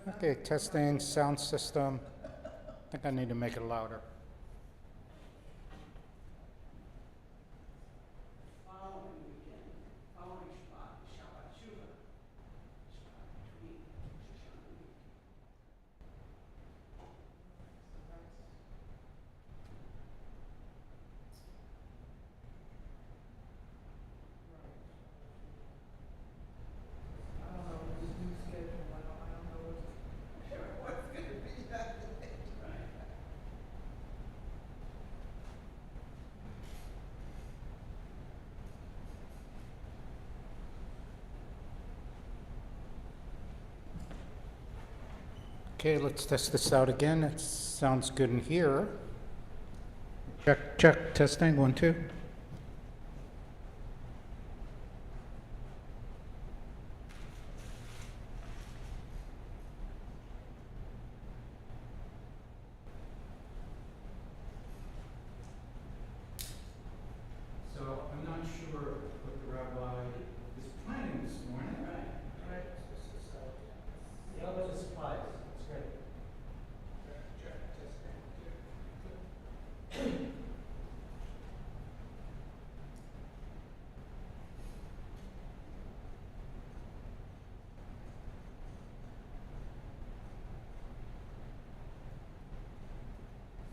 Okay, testing sound system. I think I need to make it louder. Following weekend, following Shabbat Shabbat between Shoshana. I don't know, this new schedule, I don't know what's gonna be that day. Right. Okay, let's test this out again. It sounds good in here. Check, check, testing, 1, 2. So I'm not sure what the rabbi is planning this morning. Right. Right. Yeah, those are supplies, that's great. Check, testing.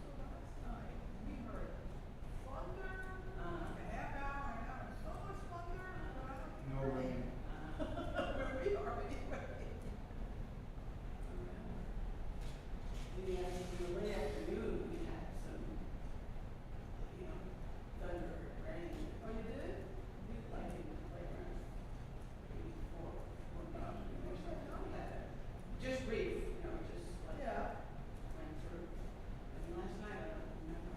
So last night, we heard thunder, like a half hour, and having so much thunder, but I don't think No we're rain. where we are anyway. In the late afternoon, we had some, thunder and rain. Oh, you did? Like in the playground. 3, 4 o'clock. Just brief, just like. Yeah. Went through. And last night, I don't remember.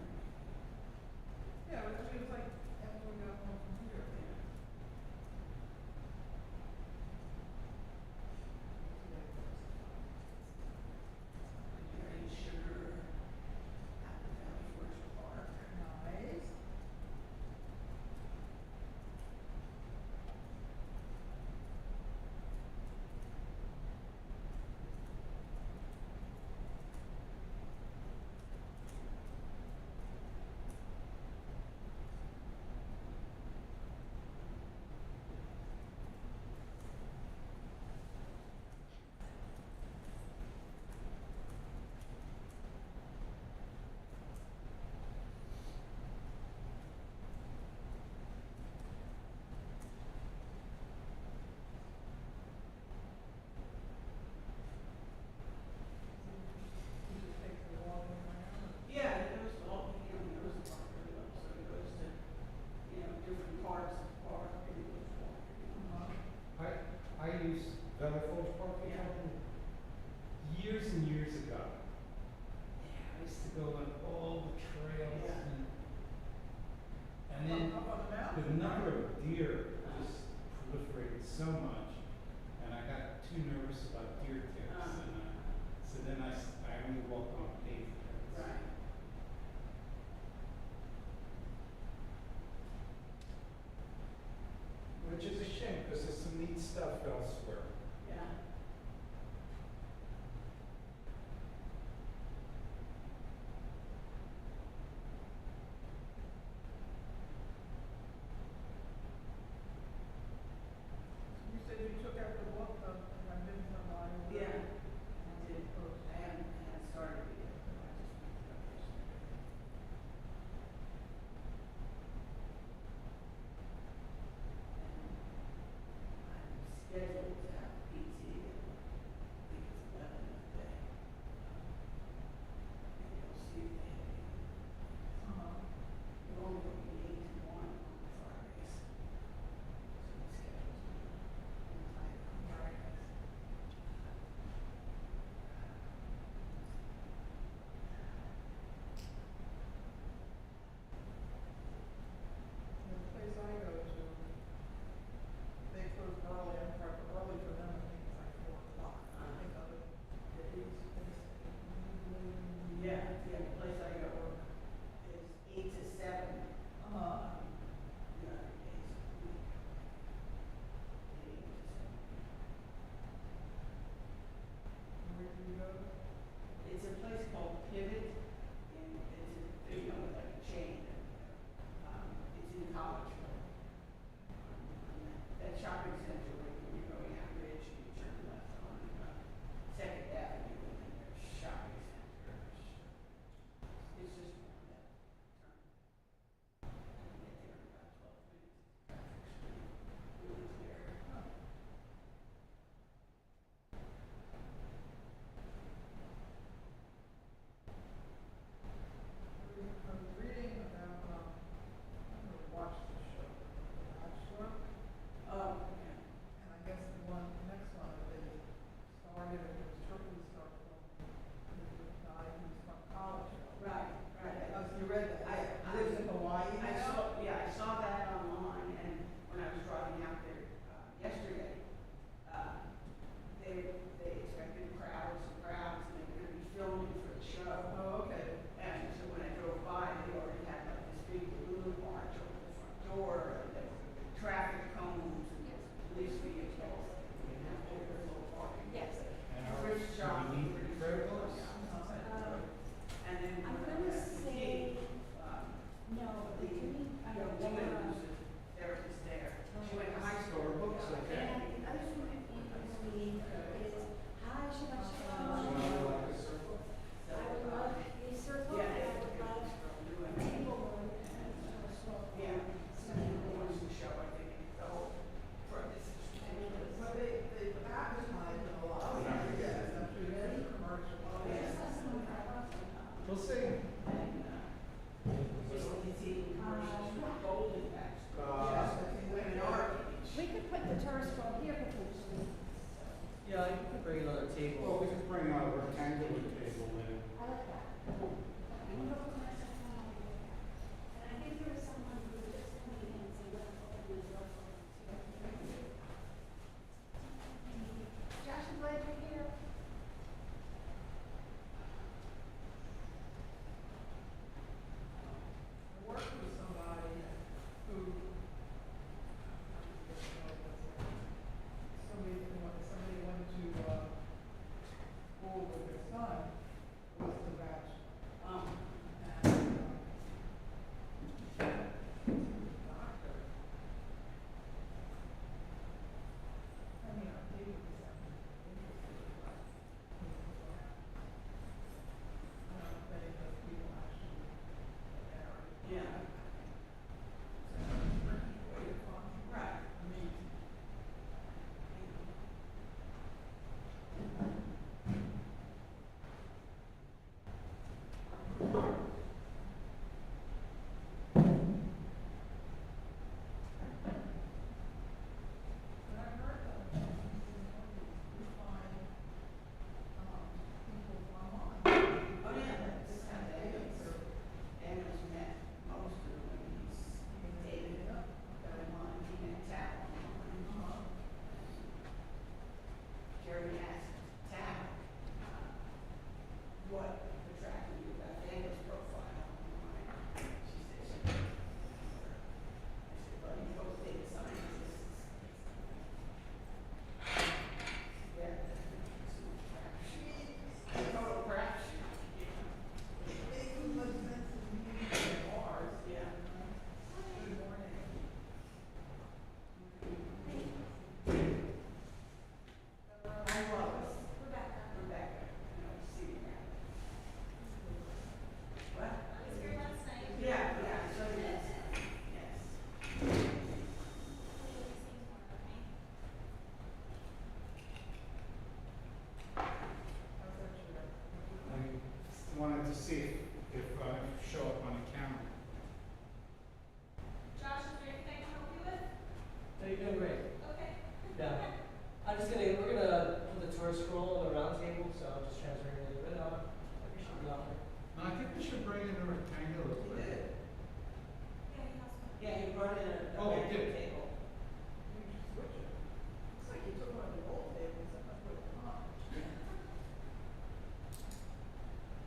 Yeah, but it was like after we got home from here. Very sugar. Apple Valley Forest Park. Nice. You just take the walk around. Yeah, it goes to all, knows the park very well, so it goes to, different parts of the park and it goes walking. I used Valley Forge Park for Yeah. example, years and years ago. I used to go on all the trails Yeah. and then Up on the the mountain? number of deer just proliferated so much, and I got too nervous about deer ticks, and so then I only walked on paved roads. Right. Which is a shame because there's some neat stuff elsewhere. Yeah. You said you took out the book, I've been from Iowa. Yeah. I did. I haven't started it yet. we could bring another table. Well, we could bring a rectangular table in. I like that. You know what I said, and I think there was someone who was just coming in and saying, let's open this up. Josh, I'm glad you're here. I worked with somebody who, somebody wanted to, go with their son, was the batch. And, doctor. I mean, I think it was, interesting, but, I don't think that people actually marry. Yeah. Right. I mean, but I heard that, we find, people online. Oh, yeah, that's how Daniel's met most of the ladies. Dated up, got him on, he met Tal online. Jerry asked Tal, what attracted you about Daniel's profile online? She said she didn't remember. I said, well, he's both data scientists. Yeah, that's a crapshoot. Total crapshoot, yeah. It makes as much sense to me as ours. Yeah. Good morning. I was. Rebecca. Rebecca, I know, see you now. What? I was here last night. Yeah, yeah, so yes, yes. How's that true? I wanted to see if show up on the camera. Josh, is there anything I can help you with? No, you're doing great. Okay. Yeah. We're gonna put the Torah scroll on the round table, so I'm just transferring it a little bit. I appreciate the offer. No, I think we should bring in a rectangular He plate. did. Yeah, he has one. Yeah, he brought in a Oh, he back did. table. We should switch it. Looks like you took one of the old tables and I put it on.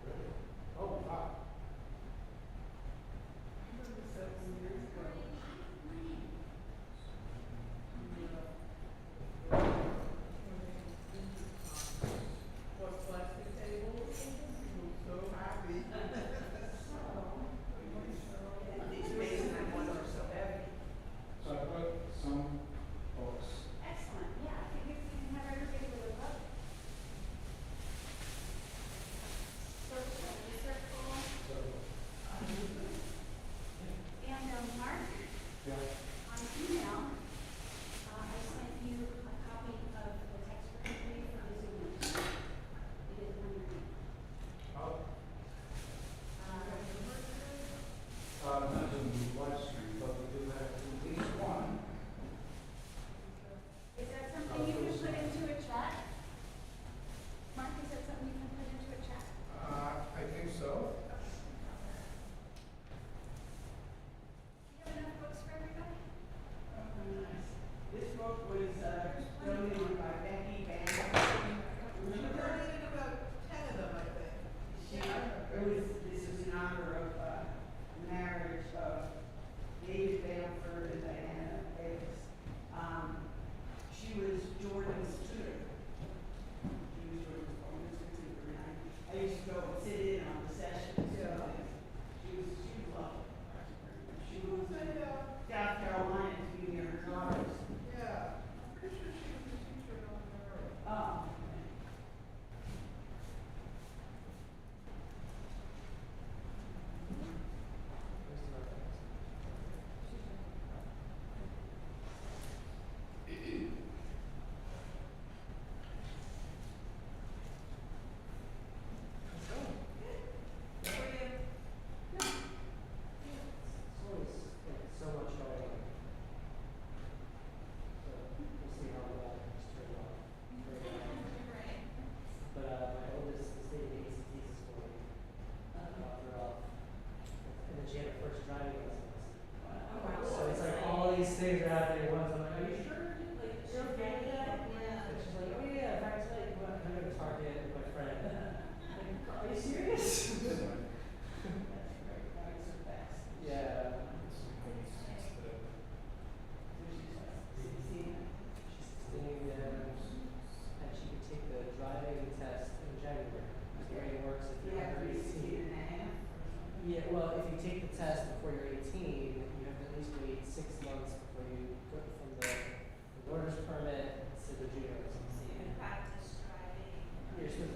Really? Oh, wow. Remember several years ago. Was plastic tables, we were so happy. It's amazing that one are so heavy. So I brought some books. Excellent, yeah, I think if we can have everybody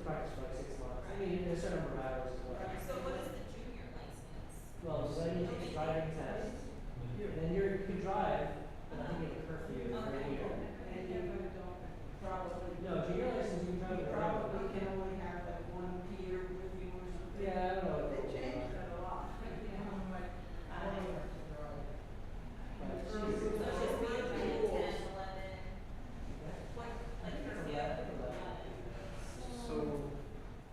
practice for like 6 months. I mean, there's a certain number of hours as well. So what is the junior license? Well, so then you take a driving test, and then you can drive, but I think you have a curfew for a year. And you don't probably. No, junior license, you can drive You wherever. probably can only have like one peer with you or something. Yeah, I don't know. They changed that a lot. I'm like, I don't know. So it's just be like 10, 11, what, like first year? So,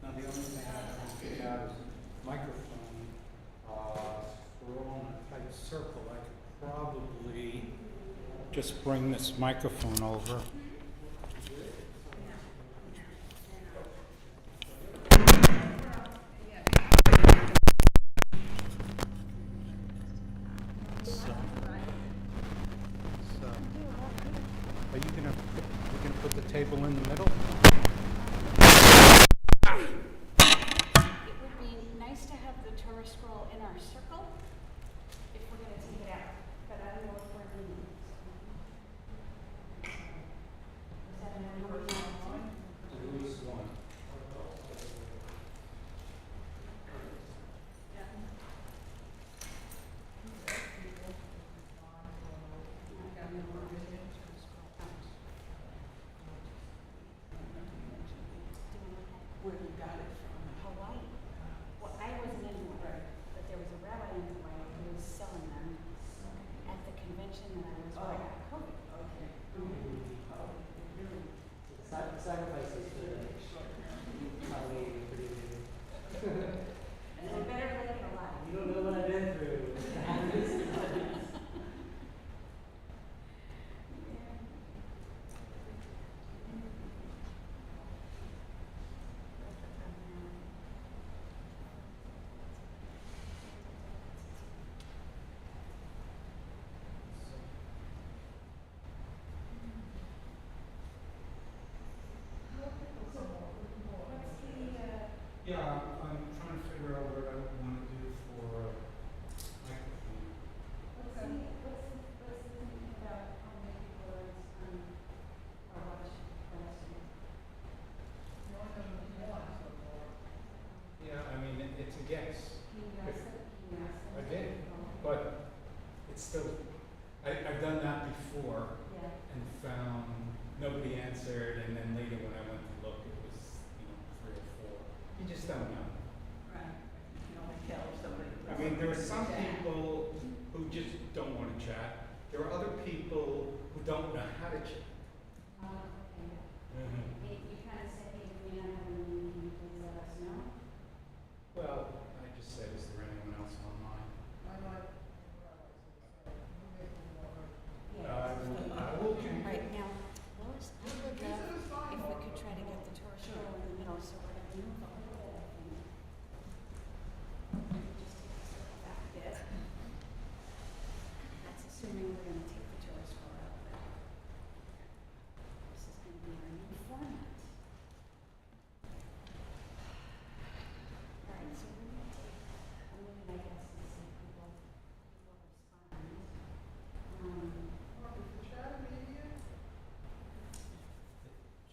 now the only thing I have to figure out is microphone, we're all in a tight circle, I could probably just bring this microphone over. So, are you gonna put the table in the middle? It would be nice to have the Torah scroll in our circle if we're gonna take it out, but I don't know if we're doing it. Is that a number you want? At least one. Where you got it from. Hawaii. Well, I wasn't in Hawaii, but there was a rabbi in Hawaii who was selling them at the convention that I was right at COVID. Okay. Sacrifices for the Halloween for you. And I better let it alive. You don't know what I've been through. Yeah, I'm trying to figure out what I want to do for microphone. What's the thing about how many people are watching last year? Yeah, I mean, it's a guess. Can you ask them? Can you ask them? I did, but it's still, I've done that before Yeah. and found nobody answered, and then later when I went to look, it was, 3 or 4. You just don't know. Right. You can only tell if somebody. I mean, there are some Yeah. people who just don't want to chat. There are other people who don't know how to chat. Okay. Mm-hmm. You kind of said, hey, we don't have a meeting, can you please let us know? Well, I just said, is there anyone else online? I will. Right, now, Lois, I would love if we could try to get the Torah scroll in the middle, so we're gonna move a little bit. Just take a step back a bit. That's assuming we're gonna take the Torah scroll out of it. This is gonna be our new format. All right, so we're gonna take a minute, I guess, and see if people respond.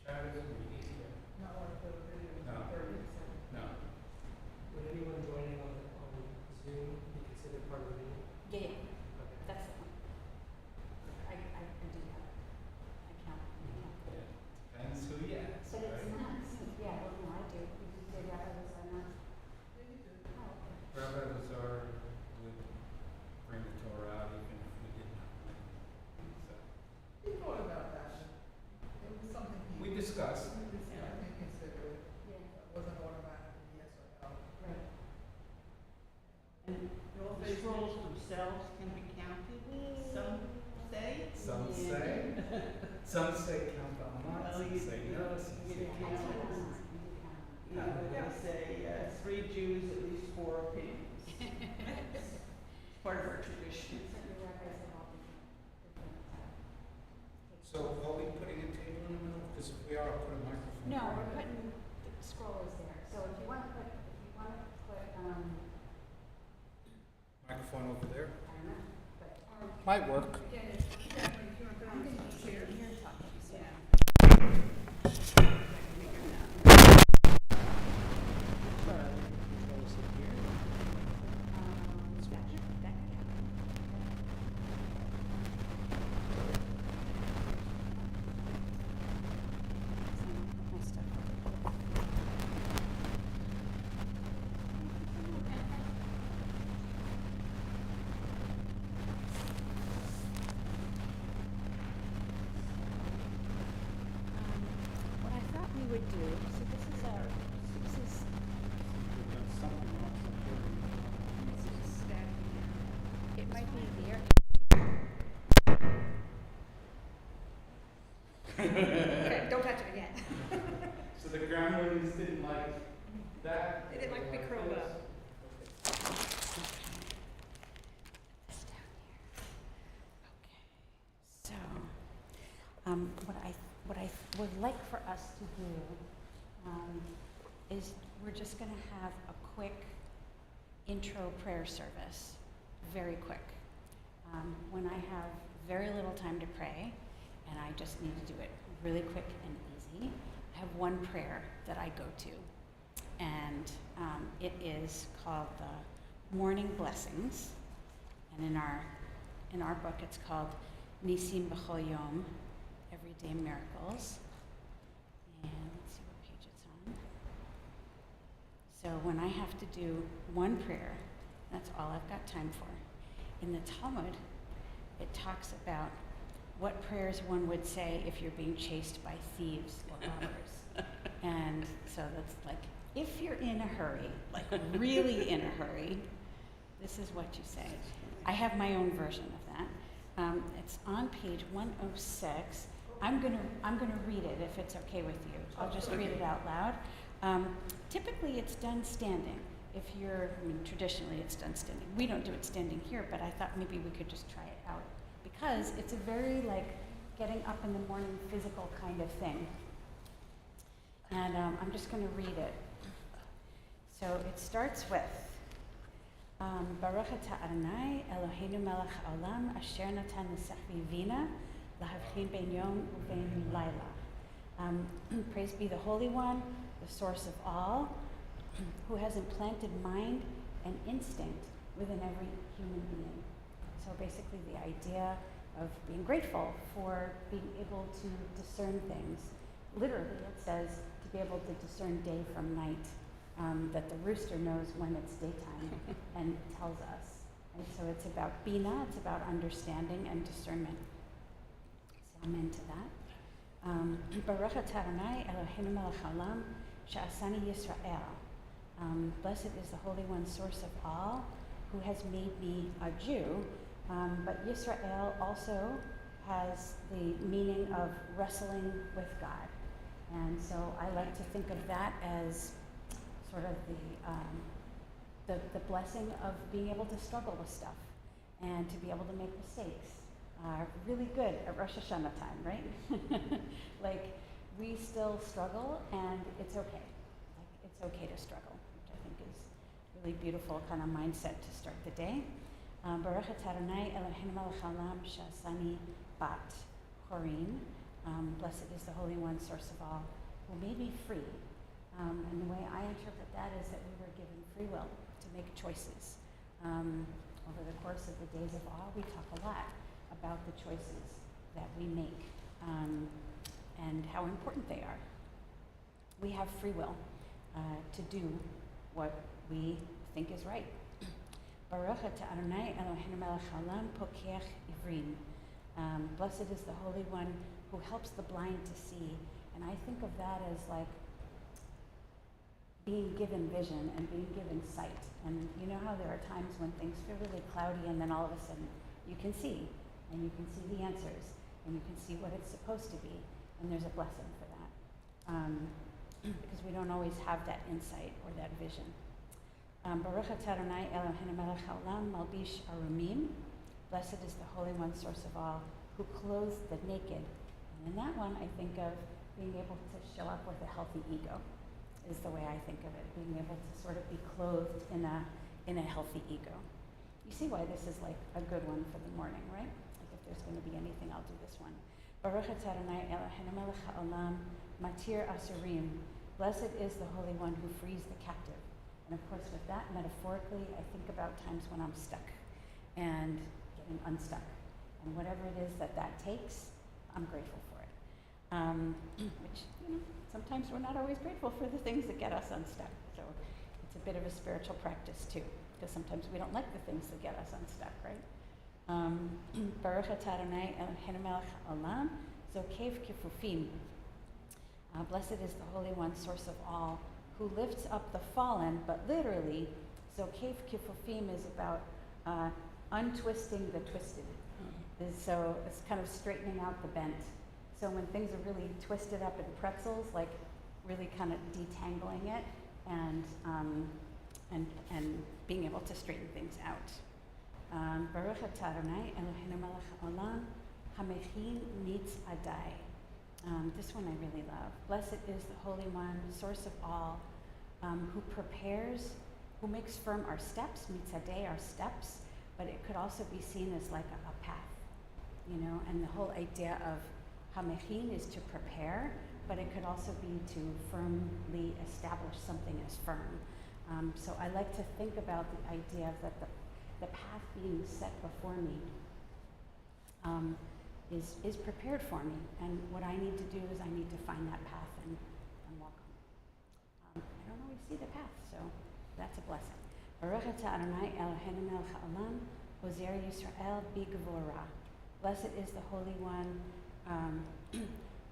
Chat is immediate. No. No. Would anyone joining on Zoom be considered part of the meeting? Yeah, yeah, Okay. that's the one. I do that. I count. Yeah. Depends who you ask, But it's right? not, yeah, well, no, I do. Did Rabbi Lazar not? Oh, okay. Rabbi Lazar would bring the Torah out even if we didn't have one. So, He thought about that. It was something he. we discussed. I think considered. Yeah, It wasn't automatic, yes or no. right. And the scrolls themselves can be counted, some say. Some say count the Hamas, some say no, some say I count. do count. I do count. They say 3 Jews, at least 4 opinions. It's part of our tradition. Certain rabbis have all different. So are we putting a table in the middle? Because if we are, I'll put a microphone. No, right we're there. putting, the scroll is there. So if you wanna put, Microphone over there. I don't know, but. Might work. Yeah, it's definitely, if you want to put it on the chair. Here talking, so. Yeah. would do, so this is We've done something wrong, it might be the air. Okay, don't touch it again. So the gremlins didn't like that? They didn't like to be curled this? up. Okay. This down here. Okay. So, what I would like for us to do is we're just going to have a quick intro prayer service, very quick. When I have very little time to pray, and I just need to do it really quick and easy, I have one prayer that I go to, and it is called the Morning Blessings, and in our book it's called Nisim B'chol Yom, Everyday Miracles. And let's see what page it's on. So when I have to do one prayer, that's all I've got time for. In the Talmud, it talks about what prayers one would say if you're being chased by thieves or robbers. And so that's like, if you're in a hurry, like really in a hurry, this is what you say. I have my own version of that. It's on page 106. I'm gonna read it if it's okay with you. I'll just read it out loud. Typically it's done standing. Traditionally it's done standing. We don't do it standing here, but I thought maybe we could just try it out, because it's a very getting up in the morning physical kind of thing. And I'm just going to read it. So it starts with Baruch atah Adonai Eloheinu melech haolam asher natan l'sechvi vina lahavchin ben yom uben laila. Praise be the Holy One, the source of all, who has implanted mind and instinct within every human being. So basically the idea of being grateful for being able to discern things. Literally it says to be able to discern day from night, that the rooster knows when it's daytime and tells us. And so it's about bina, it's about understanding and discernment. So I'm into that. Baruch atah Adonai Eloheinu melech haolam she'asani Yisrael. Blessed is the Holy One, source of all, who has made me a Jew. But Yisrael also has the meaning of wrestling with God. And so I like to think of that as sort of the blessing of being able to struggle with stuff and to be able to make mistakes. Really good at Rosh Hashanah time, right? We still struggle, and it's okay. It's okay to struggle, which I think is really beautiful kind of mindset to start the day. Baruch atah Adonai Eloheinu melech haolam she'asani bat chorin. Blessed is the Holy One, source of all, who made me free. And the way I interpret that is that we were given free will to make choices. Over the course of the days of awe, we talk a lot about the choices that we make and how important they are. We have free will to do what we think is right. Baruch atah Adonai Eloheinu melech haolam pokeach ivrim. Blessed is the Holy One who helps the blind to see. And I think of that as being given vision and being given sight. And you know how there are times when things feel really cloudy and then all of a sudden you can see, and you can see the answers, and you can see what it's supposed to be, and there's a blessing for that. Because we don't always have that insight or that vision. Baruch atah Adonai Eloheinu melech haolam malbish arumim. Blessed is the Holy One, source of all, who clothes the naked. And in that one, I think of being able to show up with a healthy ego, is the way I think of it. Being able to sort of be clothed in a healthy ego. You see why this is a good one for the morning, right? If there's going to be anything, I'll do this one. Baruch atah Adonai Eloheinu melech haolam matir asurim. Blessed is the Holy One who frees the captive. And of course, with that, metaphorically, I think about times when I'm stuck and getting unstuck. And whatever it is that takes, I'm grateful for it. Which, sometimes we're not always grateful for the things that get us unstuck. So it's a bit of a spiritual practice too, because sometimes we don't like the things that get us unstuck, right? Baruch atah Adonai Eloheinu melech haolam zokev kifufim. Blessed is the Holy One, source of all, who lifts up the fallen, but literally, Zokev Kifufim is about untwisting the twisted. So it's kind of straightening out the bent. So when things are really twisted up in pretzels, like really kind of detangling it and being able to straighten things out. Baruch atah Adonai Eloheinu melech haolam hamechin mitz adai. This one I really love. Blessed is the Holy One, source of all, who prepares, who makes firm our steps, mitzadeh, our steps, but it could also be seen as like a path, you know, and the whole idea of hamechin is to prepare, but it could also be to firmly establish something as firm. So I like to think about the idea that the path being set before me is prepared for me, and what I need to do is I need to find that path and walk on it. I don't always see the path, so that's a blessing. Baruch atah Adonai Eloheinu melech haolam, Ozer Yisrael b'gvura. Blessed is the Holy One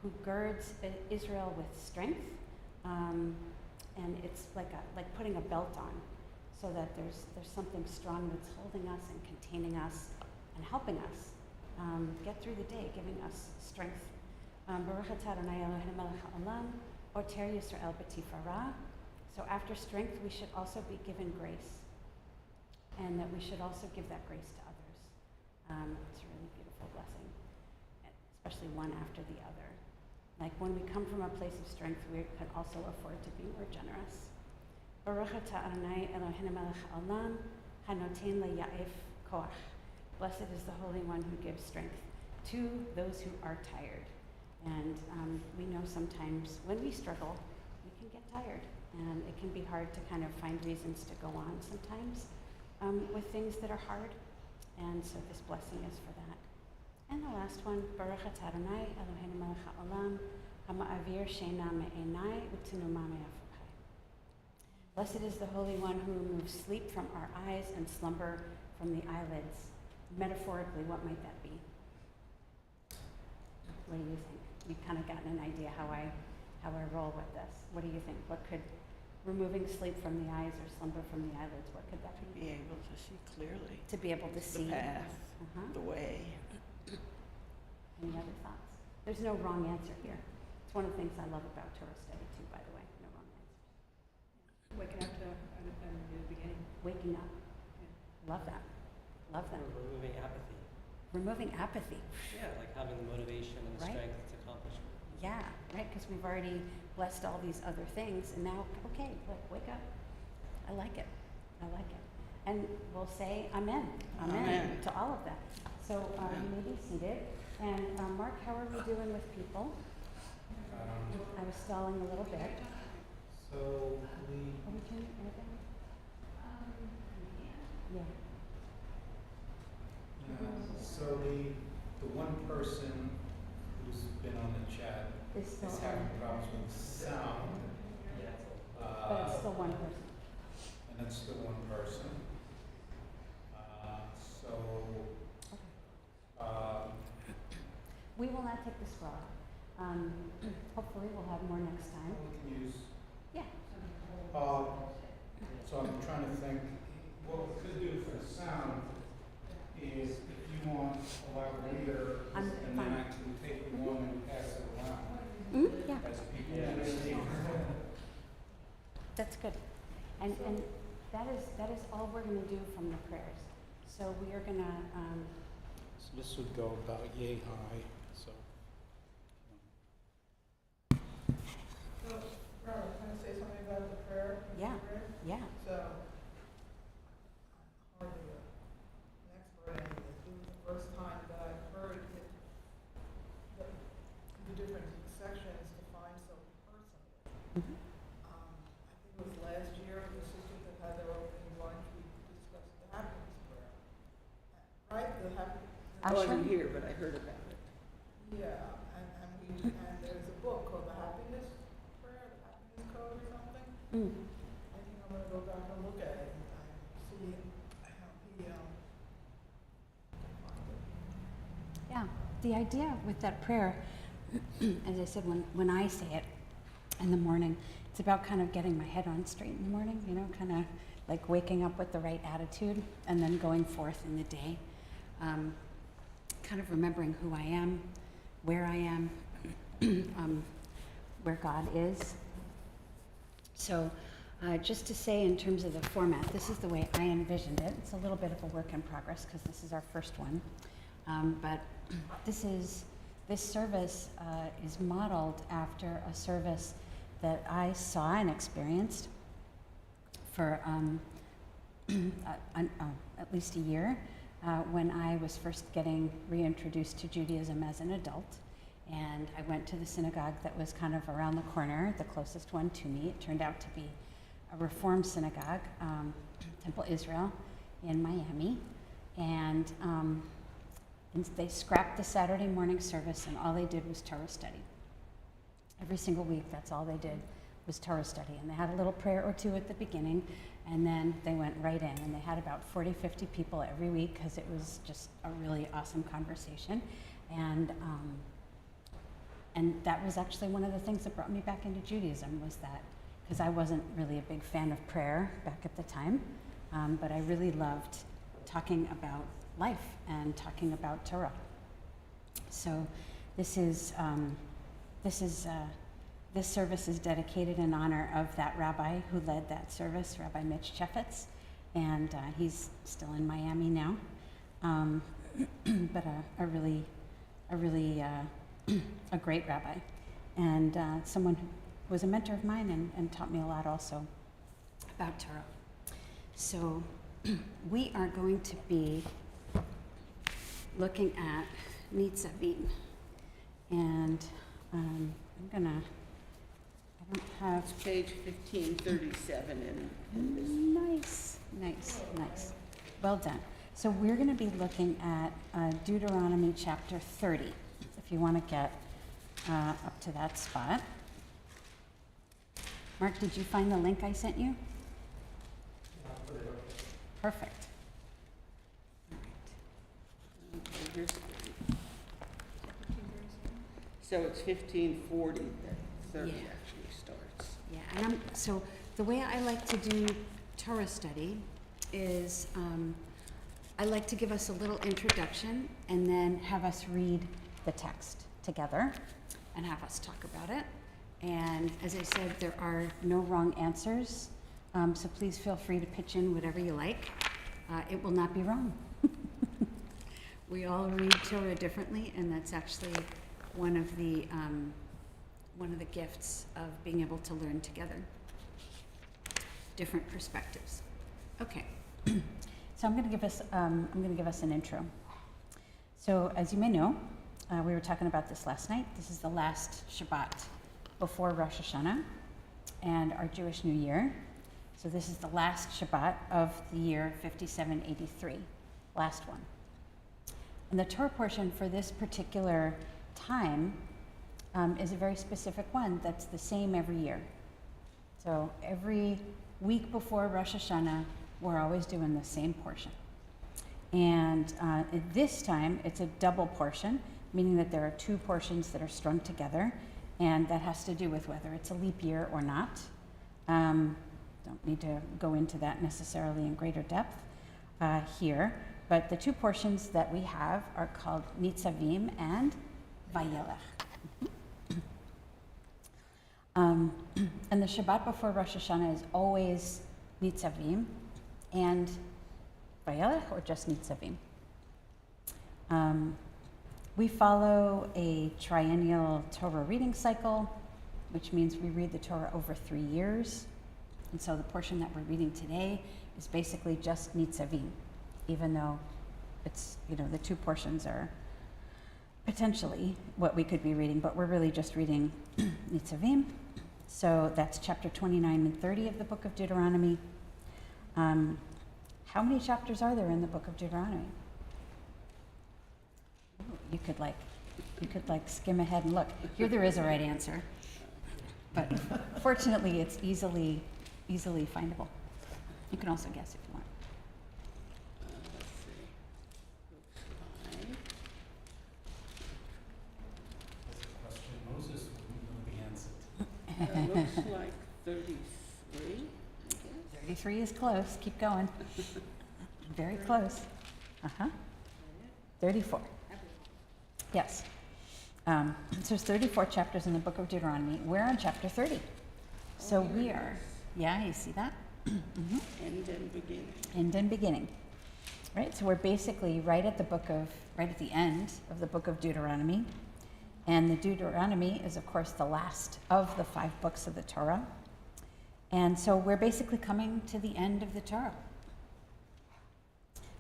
who girds Israel with strength, and it's like putting a belt on, so that there's something strong that's holding us and containing us and helping us get through the day, giving us strength. Baruch atah Adonai Eloheinu melech haolam, Oter Yisrael b'tifara. So after strength, we should also be given grace, and that we should also give that grace to others. It's a really beautiful blessing, especially one after the other. Like when we come from a place of strength, we can also afford to be more generous. Baruch atah Adonai Eloheinu melech haolam, hanoten le'ya'ef koach. Blessed is the Holy One who gives strength to those who are tired. And we know sometimes when we struggle, we can get tired. And it can be hard to kind of find reasons to go on sometimes with things that are hard. And so this blessing is for that. And the last one, Baruch atah Adonai Eloheinu melech haolam, hama'avir sheina me'enai u'tinuma me'afrochai. Blessed is the Holy One who removes sleep from our eyes and slumber from the eyelids. Metaphorically, what might that be? What do you think? You've kind of gotten an idea how I roll with this. What do you think? What could removing sleep from the eyes or slumber from the eyelids, what could that be? Be able to see clearly. To be able to see. The path, the way. Any other thoughts? There's no wrong answer here. It's one of the things I love about Torah study too, by the way. No wrong answers. Waking up to the beginning. Waking up. Love that. Love that. Or removing apathy. Removing apathy. Yeah, like having the motivation and the Right. strength to accomplish it. Yeah, right, because we've already blessed all these other things, and now, okay, look, wake up. I like it. I like it. And we'll say amen. Amen. To all of that. So you may be seated. And Mark, how are we doing with people? I was stalling a little bit. So Are we turning it down? Yeah. So the one person who's been on the chat It's still is on. having problems with sound. But it's still one person. And it's still one person. We will not take the scroll. Hopefully we'll have more next time. We can use. Yeah. So I'm trying to think, what we could do for the sound is if you want a louder, I'm and fine. then I can take the one and pass it around Yeah, as people. that's good. And that is all we're going to do from the prayers. So we are going to, So this would go about yay high, so. So, Robert, can I say something about the prayer? Yeah. yeah. So, I'm hardly an expert in this. This was the first time that I've heard it, the different sections defined so personally. Mhm. I think it was last year, the sisters that had their opening lunch, we discussed the happiness prayer. Right? The happiness. I wasn't here, but I heard about it. Yeah, and there's a book called The Happiness Prayer, The Happiness Code or something. Mm. I think I'm gonna go back and look at it and see how he, find it. Yeah. The idea with that prayer, as I said, when I say it, in the morning. It's about kind of getting my head on straight in the morning, you know, kind of like waking up with the right attitude and then going forth in the day. Kind of remembering who I am, where I am, where God is. So just to say in terms of the format, this is the way I envisioned it. It's a little bit of a work in progress because this is our first one. But this service is modeled after a service that I saw and experienced for at least a year when I was first getting reintroduced to Judaism as an adult. And I went to the synagogue that was kind of around the corner, the closest one to me. It turned out to be a Reformed synagogue, Temple Israel in Miami. And they scrapped the Saturday morning service, and all they did was Torah study. Every single week, that's all they did was Torah study. And they had a little prayer or two at the beginning, and then they went right in. And they had about 40, 50 people every week because it was just a really awesome conversation. And that was actually one of the things that brought me back into Judaism, was that, because I wasn't really a big fan of prayer back at the time, but I really loved talking about life and talking about Torah. So this service is dedicated in honor of that rabbi who led that service, Rabbi Mitch Chefetz, and he's still in Miami now, but a really a great rabbi, and someone who was a mentor of mine and taught me a lot also about Torah. So we are going to be looking at Nitzavim, and I don't have... It's page 1537 in this. Nice. Well done. So we're going to be looking at Deuteronomy chapter 30, if you want to get up to that spot. Mark, did you find the link I sent you? Perfect. Okay, here's- So it's 1540 that 30 Yeah. actually starts. Yeah, and so the way I like to do Torah study is I like to give us a little introduction and then have us read the text together and have us talk about it. And as I said, there are no wrong answers, so please feel free to pitch in whatever you like. It will not be wrong. We all read Torah differently, and that's actually one of the gifts of being able to learn together. Different perspectives. Okay, so I'm going to give us an intro. So as you may know, we were talking about this last night. This is the last Shabbat before Rosh Hashanah and our Jewish New Year. So this is the last Shabbat of the year 5783, last one. And the Torah portion for this particular time is a very specific one that's the same every year. So every week before Rosh Hashanah, we're always doing the same portion. And this time, it's a double portion, meaning that there are two portions that are strung together, and that has to do with whether it's a leap year or not. Don't need to go into that necessarily in greater depth here, but the two portions that we have are called Nitzavim and Vayelech. And the Shabbat before Rosh Hashanah is always Nitzavim and Vayelech, or just Nitzavim. We follow a triennial Torah reading cycle, which means we read the Torah over 3 years. And so the portion that we're reading today is basically just Nitzavim, even though it's, the two portions are potentially what we could be reading, but we're really just reading Nitzavim. So that's chapter 29 and 30 of the book of Deuteronomy. How many chapters are there in the book of Deuteronomy? Ooh, you could skim ahead and look. Here there is a right answer, but fortunately it's easily findable. You can also guess if you want. Let's see. That's a question Moses wouldn't know the answer to. Looks like 33, I guess. 33 is close. Keep going. Very close. Uh-huh. 34. Yes. So there's 34 chapters in the book of Deuteronomy. We're on chapter 30. So we are, yeah, you see that? Mm-hmm. End and beginning. End and beginning. Right, so we're basically right at the end of the book of Deuteronomy. And the Deuteronomy is, of course, the last of the 5 books of the Torah. And so we're basically coming to the end of the Torah.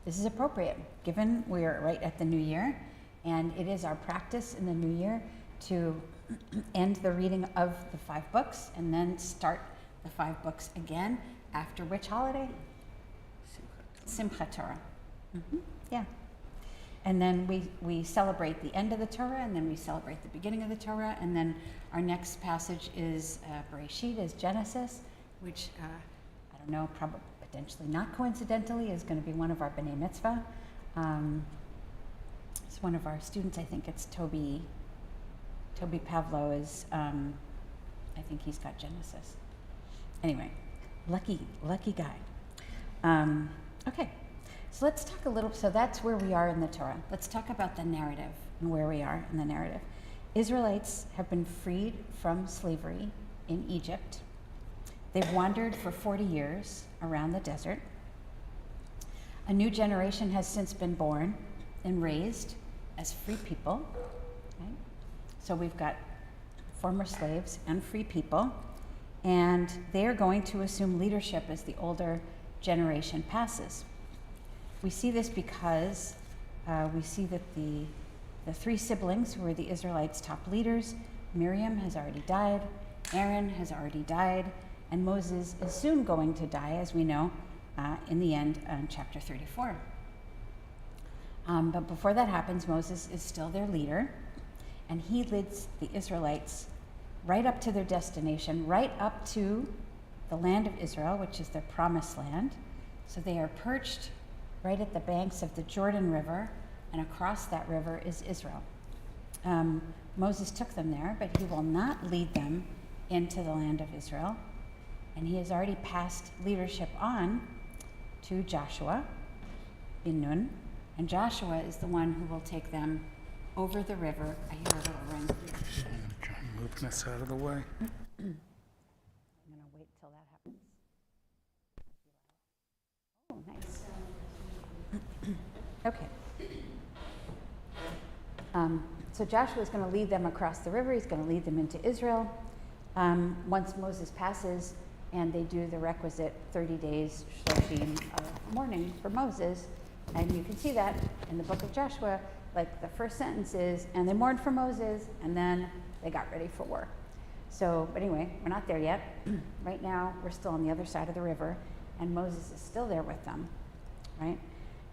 This is appropriate, given we're right at the new year, and it is our practice in the new year to end the reading of the 5 books and then start the 5 books again after which holiday? Simchat Torah. Mm-hmm. Yeah. And then we celebrate the end of the Torah, and then we celebrate the beginning of the Torah, and then our next passage is Bereshit, is Genesis, which I don't know, probably potentially not coincidentally, is going to be one of our B'nai Mitzvah. It's one of our students, I think it's Toby Pavlo is, I think he's got Genesis. Anyway, lucky guy. Okay, so let's talk a little, so that's where we are in the Torah. Let's talk about the narrative and where we are in the narrative. Israelites have been freed from slavery in Egypt. They've wandered for 40 years around the desert. A new generation has since been born and raised as free people. Right? So we've got former slaves and free people, and they are going to assume leadership as the older generation passes. We see this because we see that the 3 siblings who were the Israelites' top leaders, Miriam has already died, Aaron has already died, and Moses is soon going to die, as we know, in the end, in chapter 34. But before that happens, Moses is still their leader, and he leads the Israelites right up to their destination, right up to the land of Israel, which is their promised land. So they are perched right at the banks of the Jordan River, and across that river is Israel. Moses took them there, but he will not lead them into the land of Israel. And he has already passed leadership on to Joshua bin Nun. And Joshua is the one who will take them over the river. I hear a little ring here. I'm going to try and move this out of the way. I'm going to wait till that happens. Oh, nice. Okay. So Joshua is going to lead them across the river. He's going to lead them into Israel. Once Moses passes and they do the requisite 30 days shloshim of mourning for Moses, and you can see that in the book of Joshua, like the first sentence is, and they mourned for Moses, and then they got ready for war. So, but anyway, we're not there yet. Right now, we're still on the other side of the river, and Moses is still there with them, right?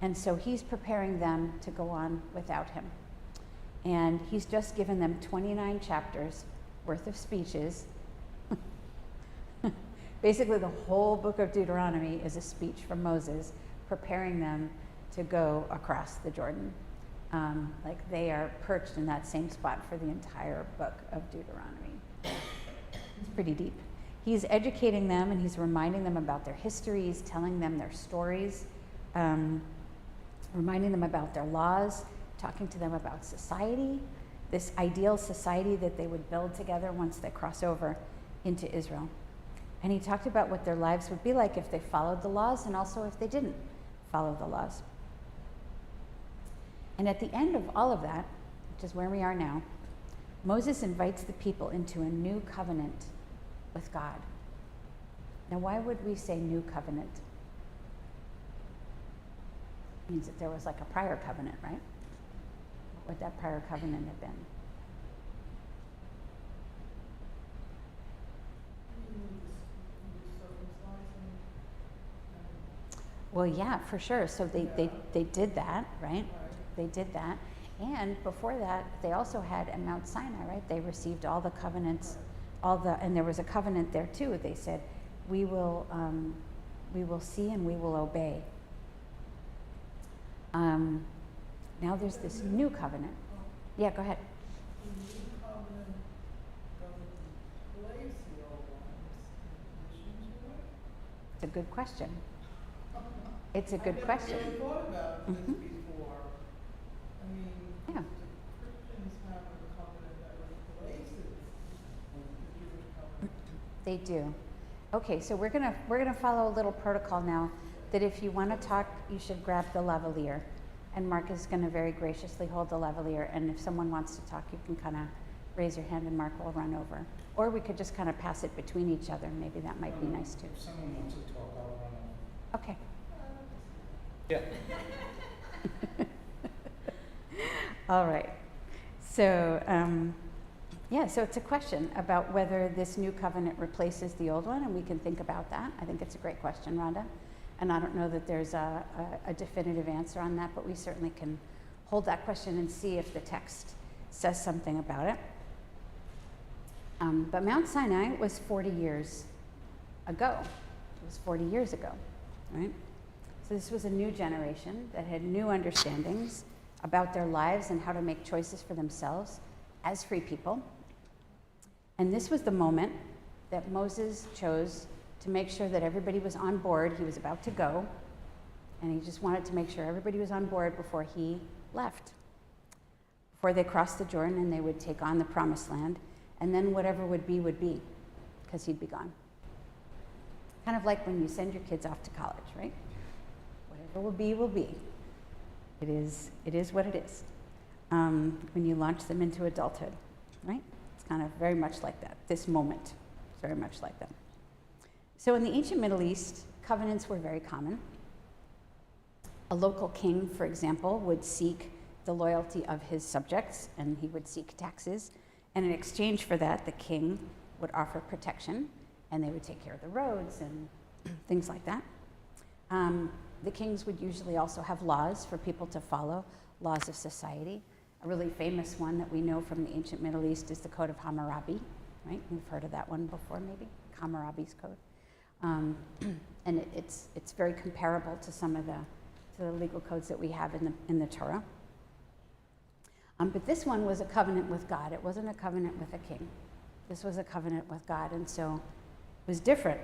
And so he's preparing them to go on without him. And he's just given them 29 chapters worth of speeches. Basically, the whole book of Deuteronomy is a speech from Moses preparing them to go across the Jordan. Like they are perched in that same spot for the entire book of Deuteronomy. It's pretty deep. He's educating them and he's reminding them about their histories, telling them their stories, reminding them about their laws, talking to them about society, this ideal society that they would build together once they cross over into Israel. And he talked about what their lives would be like if they followed the laws and also if they didn't follow the laws. And at the end of all of that, which is where we are now, Moses invites the people into a new covenant with God. Now, why would we say new covenant? It means that there was like a prior covenant, right? What would that prior covenant have been? Well, yeah, for sure. So they did that, right? They did that. And before that, they also had at Mount Sinai, right? They received all the covenants, and there was a covenant there too. They said, we will see and we will obey. Now there's this new covenant. Yeah, go ahead. The new covenant doesn't place the It's a good question. It's a good I question. never really thought about this Mhm. before. I mean, Yeah. the Christians have a covenant that replaces the Jewish covenant. They do. Okay, so we're gonna follow a little protocol now, that if you want to talk, you should grab the lavalier. And Mark is gonna very graciously hold the lavalier, and if someone wants to talk, you can kind of raise your hand and Mark will run over. Or we could just kind of pass it between each other, maybe that might be nice too. If someone wants to talk, I'll run over. Okay. Yeah. All right. So, yeah, so it's a question about whether this new covenant replaces the old one, and we can think about that. I think it's a great question, Rhonda. And I don't know that there's a definitive answer on that, but we certainly can hold that question and see if the text says something about it. But Mount Sinai was 40 years ago. It was 40 years ago, right? So this was a new generation that had new understandings about their lives and how to make choices for themselves as free people. And this was the moment that Moses chose to make sure that everybody was on board. He was about to go, and he just wanted to make sure everybody was on board before he left, before they crossed the Jordan and they would take on the promised land, and then whatever would be, because he'd be gone. Kind of like when you send your kids off to college, right? Whatever will be, will be. It is what it is. When you launch them into adulthood, right? It's kind of very much like that. This moment is very much like that. So in the ancient Middle East, covenants were very common. A local king, for example, would seek the loyalty of his subjects, and he would seek taxes. And in exchange for that, the king would offer protection, and they would take care of the roads and things like that. The kings would usually also have laws for people to follow, laws of society. A really famous one that we know from the ancient Middle East is the Code of Hammurabi, right? You've heard of that one before, maybe? Hammurabi's Code. And it's very comparable to some of the legal codes that we have in the Torah. But this one was a covenant with God. It wasn't a covenant with a king. This was a covenant with God, and so it was different.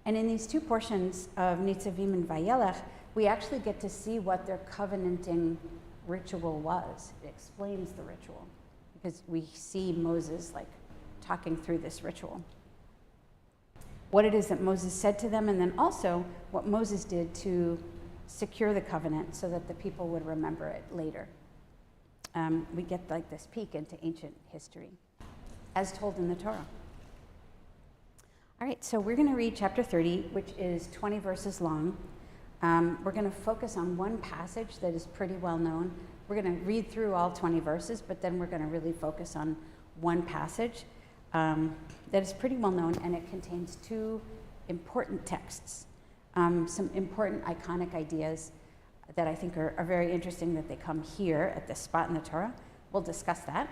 And in these two portions of Nitzavim and Vayelech, we actually get to see what their covenanting ritual was. It explains the ritual, because we see Moses talking through this ritual. What it is that Moses said to them, and then also what Moses did to secure the covenant so that the people would remember it later. We get this peek into ancient history, as told in the Torah. All right, so we're going to read chapter 30, which is 20 verses long. We're going to focus on one passage that is pretty well known. We're going to read through all 20 verses, but then we're going to really focus on one passage that is pretty well known, and it contains two important texts, some important iconic ideas that I think are very interesting that they come here at this spot in the Torah. We'll discuss that.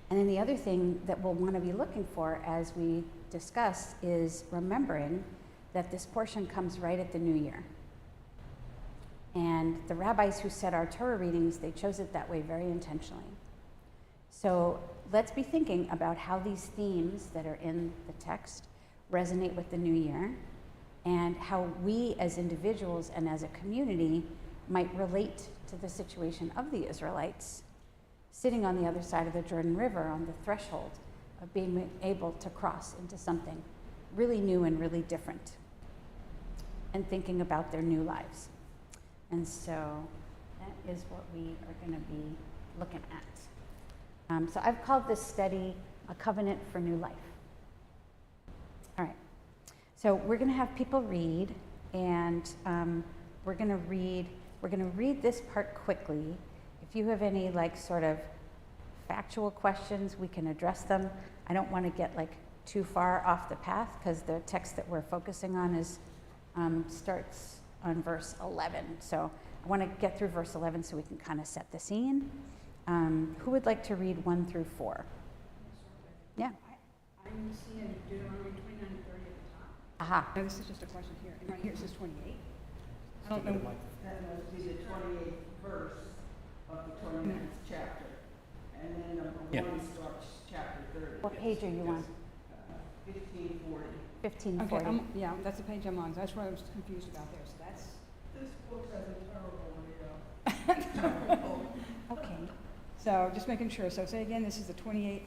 And then the other thing that we'll want to be looking for as we discuss is remembering that this portion comes right at the new year. And the rabbis who set our Torah readings, they chose it that way very intentionally. So let's be thinking about how these themes that are in the text resonate with the new year, and how we as individuals and as a community might relate to the situation of the Israelites sitting on the other side of the Jordan River on the threshold of being able to cross into something really new and really different, and thinking about their new lives. And so that is what we are going to be looking at. So I've called this study A Covenant for New Life. All right. So we're going to have people read, and we're going to read this part quickly. If you have any sort of factual questions, we can address them. I don't want to get too far off the path, because the text that we're focusing on is starts on verse 11. So I want to get through verse 11 so we can kind of set the scene. Who would like to read 1 through 4? Yeah. I'm seeing Deuteronomy 29 and 30 at the top. Aha. No, this is just a question here. And right here it says 28. I don't Give it a know. mic. That must be the 28th verse of the 29th chapter. And then number Yeah. 1 starts chapter 30. What page are you on? 1540. 1540. Okay, yeah, that's the page I'm on, so that's what I was confused about there, so that's, This book has a terrible layout. Okay. so just making sure, so say again, this is the 28th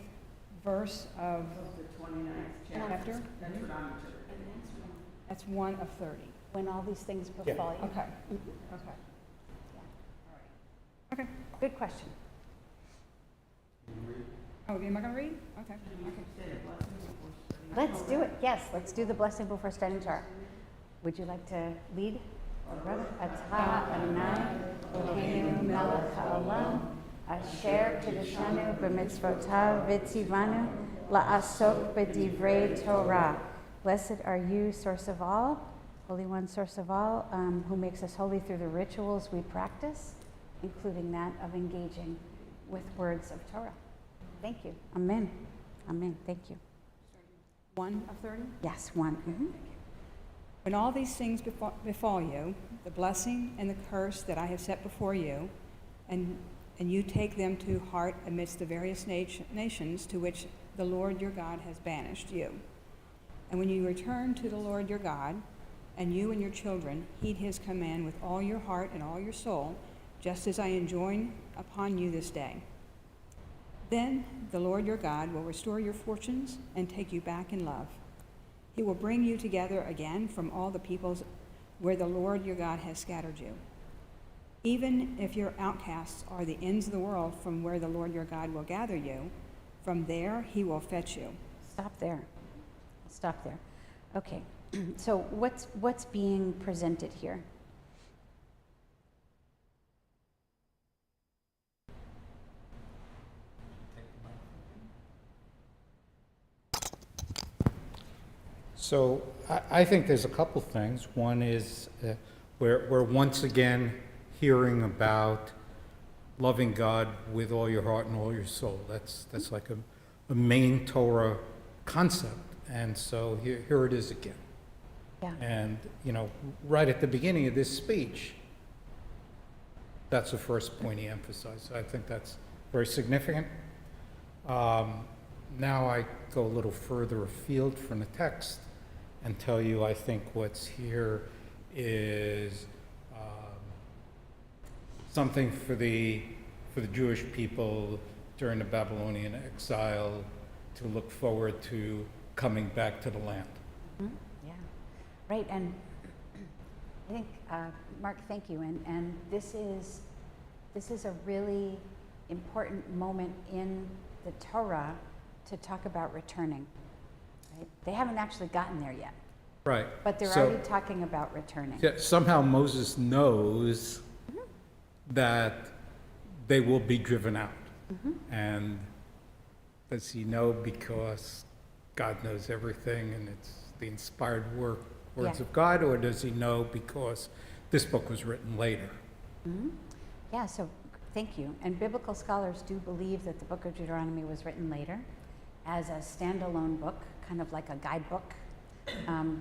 verse of Of the 29th chapter. chapter? That's what I'm interpreting. That's 1 of 30. When all these things befall you. Okay, okay. Okay, Good question. oh, am I gonna read? Okay, okay. Say a blessing before studying. Let's do it. Yes, let's do the blessing before starting Torah. Would you like to lead? Atah Adonai Eloheinu melech haolam asher kiddushanu b'mitzvotav v'tzivanu la'asok b'divrei Torah. Blessed are you, source of all, Holy One, source of all, who makes us holy through the rituals we practice, including that of engaging with words of Torah. Thank you. Amen. Amen. Thank you. 1 of 30? Yes, one. Mhm. When all these things befall you, the blessing and the curse that I have set before you, and you take them to heart amidst the various nations to which the Lord your God has banished you. And when you return to the Lord your God, and you and your children heed his command with all your heart and all your soul, just as I enjoin upon you this day, then the Lord your God will restore your fortunes and take you back in love. He will bring you together again from all the peoples where the Lord your God has scattered you. Even if your outcasts are the ends of the world from where the Lord your God will gather you, from there he will fetch you. Stop there. Stop there. Okay. So what's being presented here? So I think there's a couple things. One is we're once again hearing about loving God with all your heart and all your soul. That's like a main Torah concept. And so here it is again. Yeah. And, right at the beginning of this speech, that's the first point he emphasized. So I think that's very significant. Now I go a little further afield from the text and tell you I think what's here is something for the Jewish people during the Babylonian exile to look forward to coming back to the land. Mm-hmm. Yeah. Right. And I think, Mark, thank you. And this is a really important moment in the Torah to talk about returning. Right? They haven't actually gotten there yet, Right. but they're So- already talking about returning. Yeah, somehow Moses knows that they will be driven out. And does he know because God knows everything and it's the inspired words Yeah. of God, or does he know because this book was written later? Yeah, so thank you. And biblical scholars do believe that the book of Deuteronomy was written later as a standalone book, kind of like a guidebook,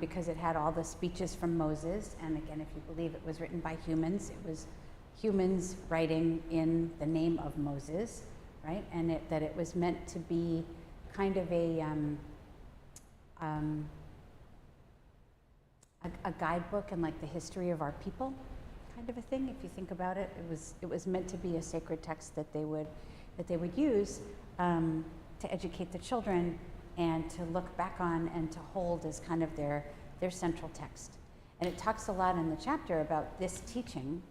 because it had all the speeches from Moses. And again, if you believe it was written by humans, it was humans writing in the name of Moses, right? And that it was meant to be kind of a guidebook and like the history of our people, kind of a thing. If you think about it, it was meant to be a sacred text that they would use to educate the children and to look back on and to hold as kind of their central text. And it talks a lot in the chapter about this teaching,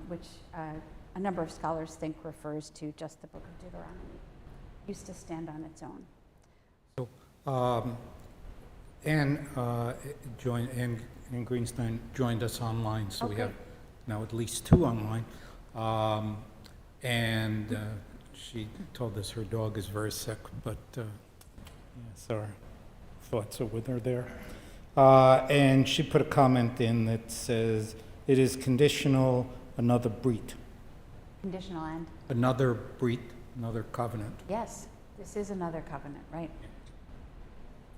which a number of scholars think refers to just the book of Deuteronomy. It used to stand on its own. So, Ann Greenstein joined us online, so we Okay. have now at least two online. And she told us her dog is very sick, but so our thoughts are with her there. And she put a comment in that says, it is conditional, another brit. Conditional end. Another brit, another covenant. Yes, this is another covenant, right?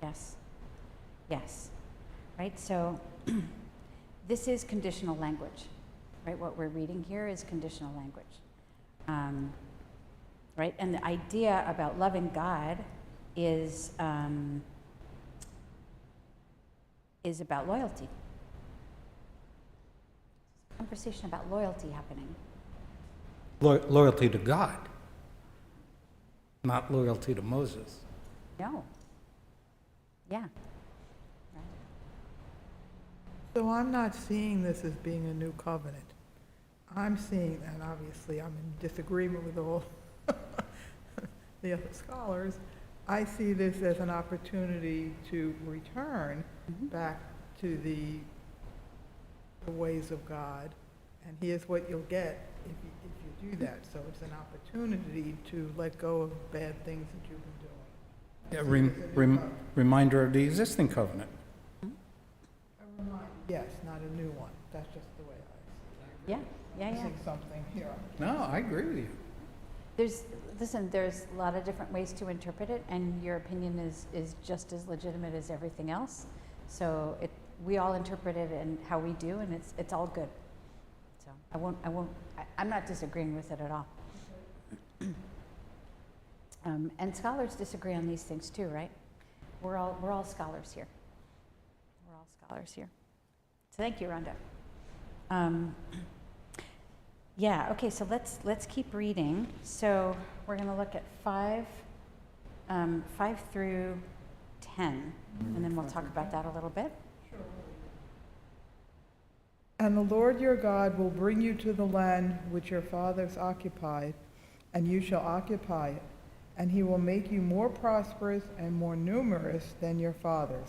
Yes. Yes. Right? So this is conditional language, right? What we're reading here is conditional language. Right? And the idea about loving God is is about loyalty. Conversation about loyalty happening. Loyalty to God, not loyalty to Moses. No. Yeah. So I'm not seeing this as being a new covenant. I'm seeing, and obviously I'm in disagreement with all the other scholars, I see this as an opportunity to return back to the ways of God, and here's what you'll get if you do that. So it's an opportunity to let go of bad things that you've been doing. Reminder of the existing covenant. A reminder, yes, not a new one. That's just the way I see it. Yeah. I see something here. No, I agree with you. There's a lot of different ways to interpret it, and your opinion is just as legitimate as everything else. So we all interpret it and how we do, and it's all good. So I'm not disagreeing with it at all. And scholars disagree on these things too, right? We're all scholars here. We're all scholars here. So thank you, Rhonda. Yeah, okay, so let's keep reading. So we're going to look at 5 through 10, and then we'll talk about that a little bit. And the Lord your God will bring you to the land which your fathers occupied, and you shall occupy it, and he will make you more prosperous and more numerous than your fathers.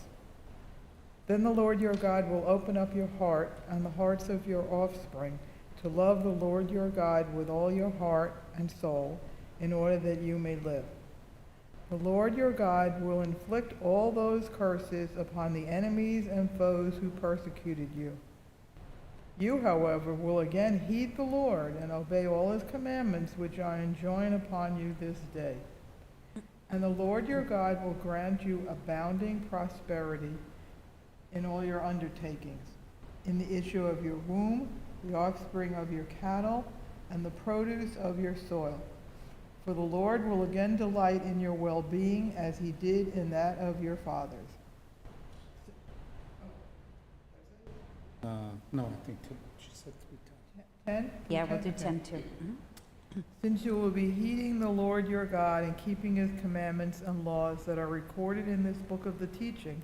Then the Lord your God will open up your heart and the hearts of your offspring to love the Lord your God with all your heart and soul, in order that you may live. The Lord your God will inflict all those curses upon the enemies and foes who persecuted you. You, however, will again heed the Lord and obey all his commandments, which I enjoin upon you this day. And the Lord your God will grant you abounding prosperity in all your undertakings, in the issue of your womb, the offspring of your cattle, and the produce of your soil. For the Lord will again delight in your well-being as he did in that of your fathers. No, I think she said 3 times. 10? Yeah, we'll do 10 too. Since you will be heeding the Lord your God and keeping his commandments and laws that are recorded in this book of the teaching,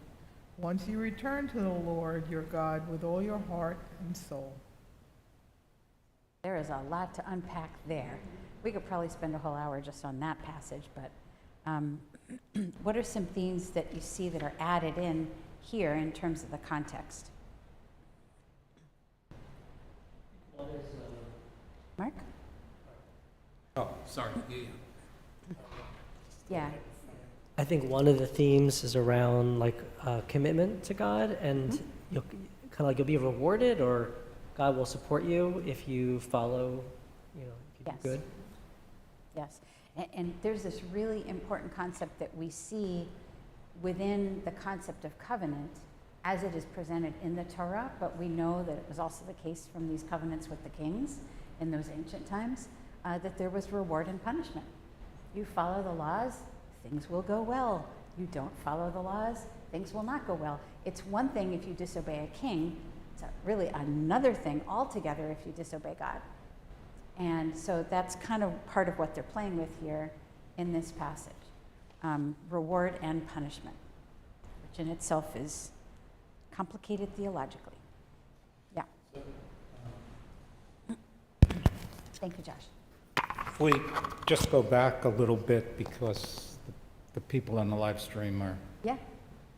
once you return to the Lord your God with all your heart and soul. There is a lot to unpack there. We could probably spend a whole hour just on that passage, but what are some themes that you see that are added in here in terms of the context? One is, Mark? Oh, sorry. Yeah. I think one of the themes is around like commitment to God, and you'll you'll be rewarded, or God will support you if you follow, if you Yes. do good. Yes. And there's this really important concept that we see within the concept of covenant as it is presented in the Torah, but we know that it was also the case from these covenants with the kings in those ancient times, that there was reward and punishment. You follow the laws, things will go well. You don't follow the laws, things will not go well. It's one thing if you disobey a king, it's really another thing altogether if you disobey God. And so that's kind of part of what they're playing with here in this passage. Reward and punishment, which in itself is complicated theologically. Yeah. Thank you, Josh. If we just go back a little bit, because the people on the live stream are Yeah.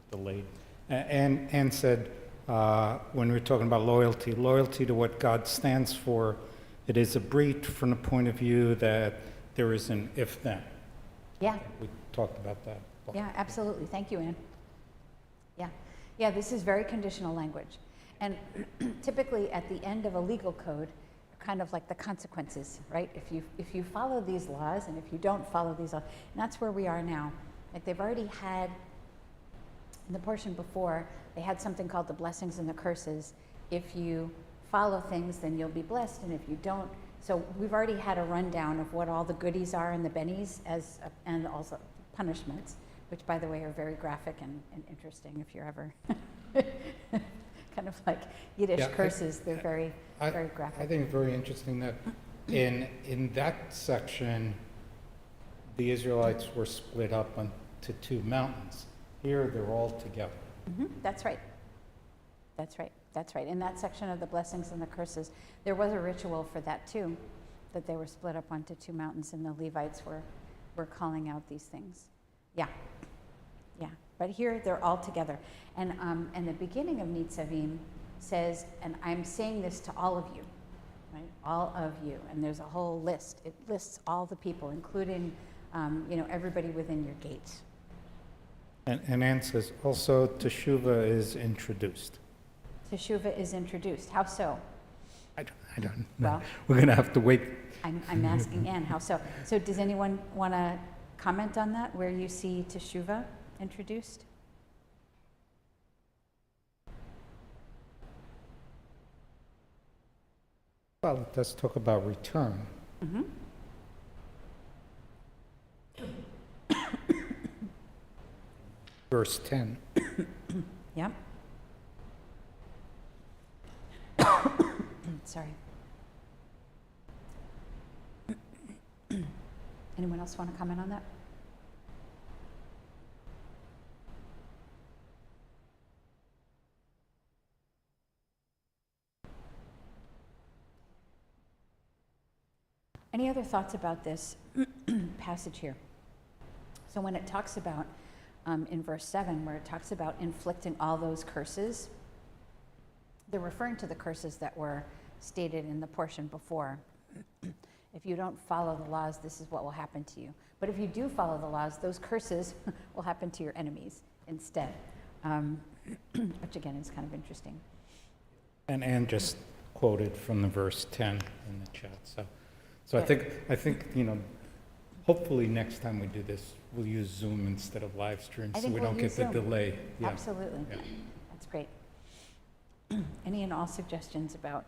delayed. And said, when we were talking about loyalty to what God stands for, it is a breach from the point of view that there is an if-then. Yeah. We talked about that. Yeah, absolutely. Thank you, Ann. Yeah. Yeah, this is very conditional language. And typically at the end of a legal code, kind of like the consequences, right? If you follow these laws and if you don't follow these laws, and that's where we are now. Like they've already had, in the portion before, they had something called the blessings and the curses. If you follow things, then you'll be blessed, and if you don't, so we've already had a rundown of what all the goodies are and the bennies and also punishments, which by the way are very graphic and interesting if you're ever kind of like Yiddish Yeah, curses. They're very, very I graphic. think it's very interesting that in that section, the Israelites were split up onto two mountains. Here, they're all together. That's right. That's right. That's right. In that section of the blessings and the curses, there was a ritual for that too, that they were split up onto two mountains, and the Levites were calling out these things. Yeah. Yeah. But here they're all together. And the beginning of Nitzavim says, and I'm saying this to all of you, right? All of you. And there's a whole list. It lists all the people, including, everybody within your gates. And Anne says, also, Teshuvah is introduced. Teshuvah is introduced. How so? I don't know. Well, We're going to have to wait. I'm asking Anne, how so? So does anyone want to comment on that, where you see Teshuvah introduced? Well, it does talk about return. Mm-hmm. Verse 10. Yep. Sorry. Anyone else want to comment on that? Any other thoughts about this passage here? So when it talks about, in verse 7, where it talks about inflicting all those curses, they're referring to the curses that were stated in the portion before. If you don't follow the laws, this is what will happen to you. But if you do follow the laws, those curses will happen to your enemies instead, which again is kind of interesting. And Anne just quoted from the verse 10 in the chat. So I think, hopefully next time we do this, we'll use Zoom instead of live stream, I so think we we'll don't get use the Zoom. delay. Yeah. Absolutely. Yeah. That's great. Any and all suggestions about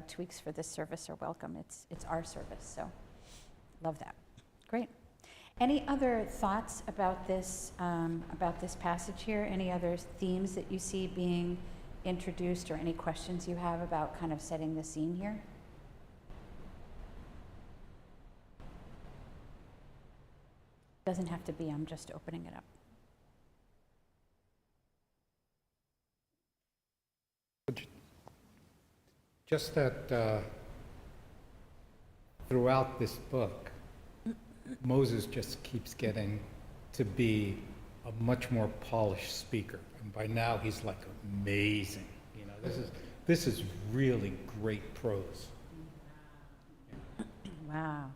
tweaks for this service are welcome. It's our service, so love that. Great. Any other thoughts about this passage here? Any other themes that you see being introduced, or any questions you have about kind of setting the scene here? Doesn't have to be. I'm just opening it up. Just that throughout this book, Moses just keeps getting to be a much more polished speaker. And by now he's like amazing. This is really great prose. Wow.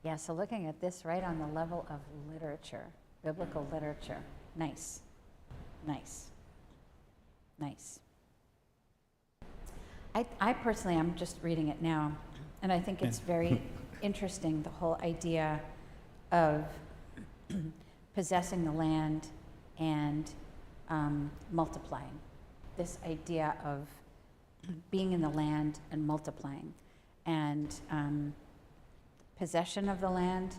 Yeah, so looking at this right on the level of literature, biblical literature. Nice. Nice. Nice. I personally, I'm just reading it now, and I think it's very interesting, the whole idea of possessing the land and multiplying. This idea of being in the land and multiplying, and possession of the land.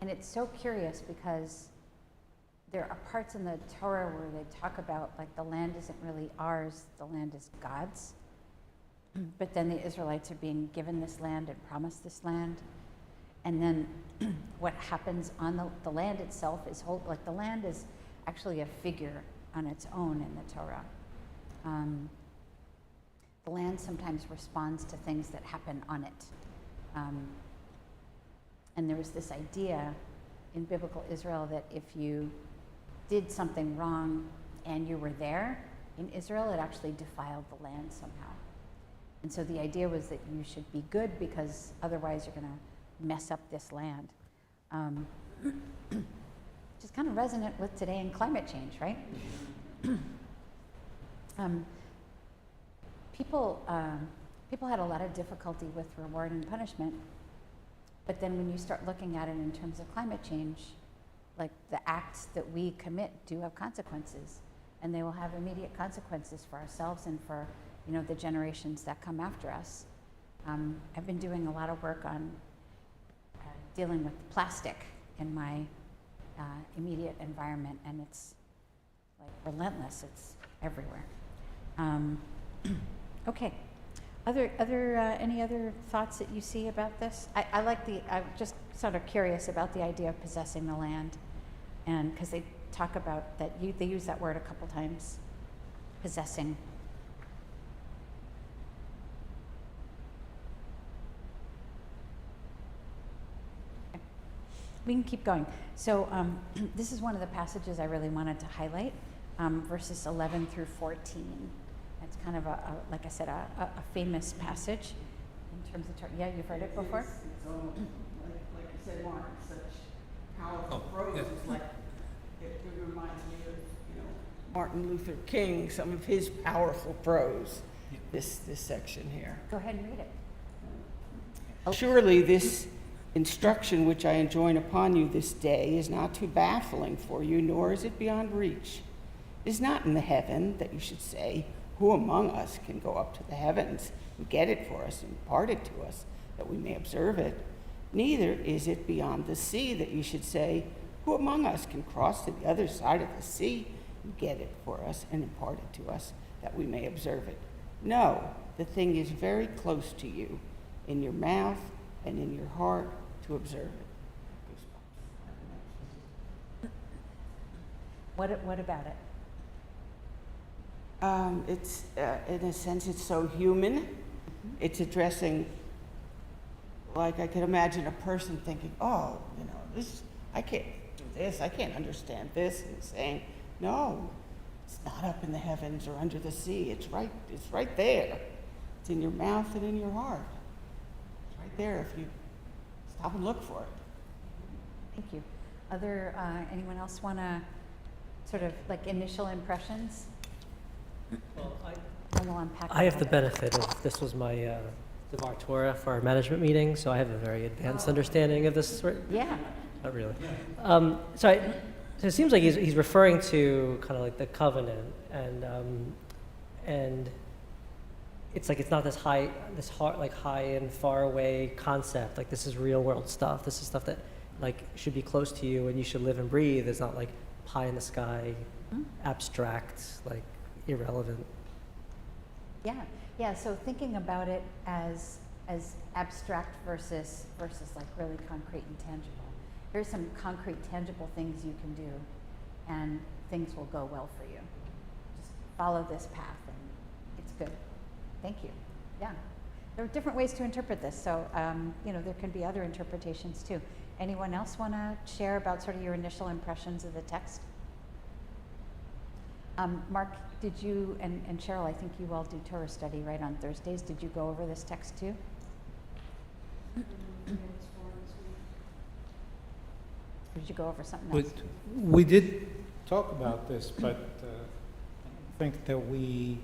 And it's so curious because there are parts in the Torah where they talk about, like, the land isn't really ours, the land is God's. But then the Israelites are being given this land and promised this land. And then what happens on the land itself is the land is actually a figure on its own in the Torah. The land sometimes responds to things that happen on it. And there was this idea in biblical Israel that if you did something wrong and you were there in Israel, it actually defiled the land somehow. And so the idea was that you should be good because otherwise you're going to mess up this land. Which is kind of resonant with today in climate change, right? People had a lot of difficulty with reward and punishment, but then when you start looking at it in terms of climate change, like, the acts that we commit do have consequences, and they will have immediate consequences for ourselves and for, the generations that come after us. I've been doing a lot of work on dealing with plastic in my immediate environment, and it's like relentless. It's everywhere. Okay. Any other thoughts that you see about this? I'm just sort of curious about the idea of possessing the land, and because they talk about that, they use that word a couple times, possessing. Okay. We can keep going. So this is one of the passages I really wanted to highlight, verses 11 through 14. It's kind of like I said, a famous passage in terms of Torah. Yeah, you've heard it before? It's all, like you said, Mark, such powerful prose. It's like, it reminds me of, Martin Luther King, some of his powerful prose, this section here. Go ahead and read it. Surely this instruction which I enjoin upon you this day is not too baffling for you, nor is it beyond reach. It is not in the heaven that you should say, who among us can go up to the heavens and get it for us and impart it to us, that we may observe it? Neither is it beyond the sea that you should say, who among us can cross to the other side of the sea and get it for us and impart it to us, that we may observe it? No, the thing is very close to you, in your mouth and in your heart, to observe it. What about it? It's, in a sense, it's so human. It's addressing, like I could imagine a person thinking, oh, I can't do this, I can't understand this, and saying, no, it's not up in the heavens or under the sea. It's right there. It's in your mouth and in your heart. It's right there if you stop and look for it. Thank you. Anyone else want to sort of like initial impressions? Well, And we'll unpack I have the that. benefit of, this was my Devar Torah for our management meeting, so I have a very advanced understanding of this. Yeah. Not really. So it seems like he's referring to kind of like the covenant, and it's like it's not this high and far away concept. Like this is real world stuff. This is stuff that like should be close to you and you should live and breathe. It's not like pie in the sky, abstract, like irrelevant. Yeah. So thinking about it as abstract versus like really concrete and tangible. Here's some concrete, tangible things you can do, and things will go well for you. Just follow this path, and it's good. Thank you. Yeah. There are different ways to interpret this, so there can be other interpretations too. Anyone else want to share about sort of your initial impressions of the text? Mark, did you, and Cheryl, I think you all do Torah study, right, on Thursdays. Did you go over this text too? Or did you go over something else? We did talk about this, but I think that we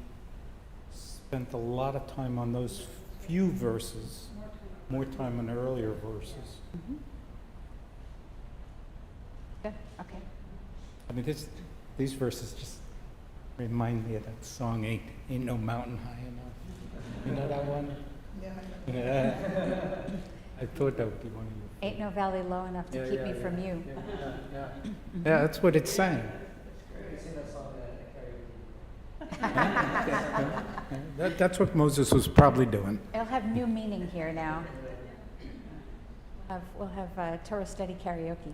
spent a lot of time on those few verses, more time on the earlier verses. Mm-hmm. Good, okay. I mean, these verses just remind me of that song, Ain't No Mountain High Enough. You know that one? Yeah. I thought that would be one of your. Ain't no valley low enough to keep me from you. Yeah, that's what it's saying. You sing that song at karaoke. That's what Moses was probably doing. It'll have new meaning here now. We'll have Torah study karaoke.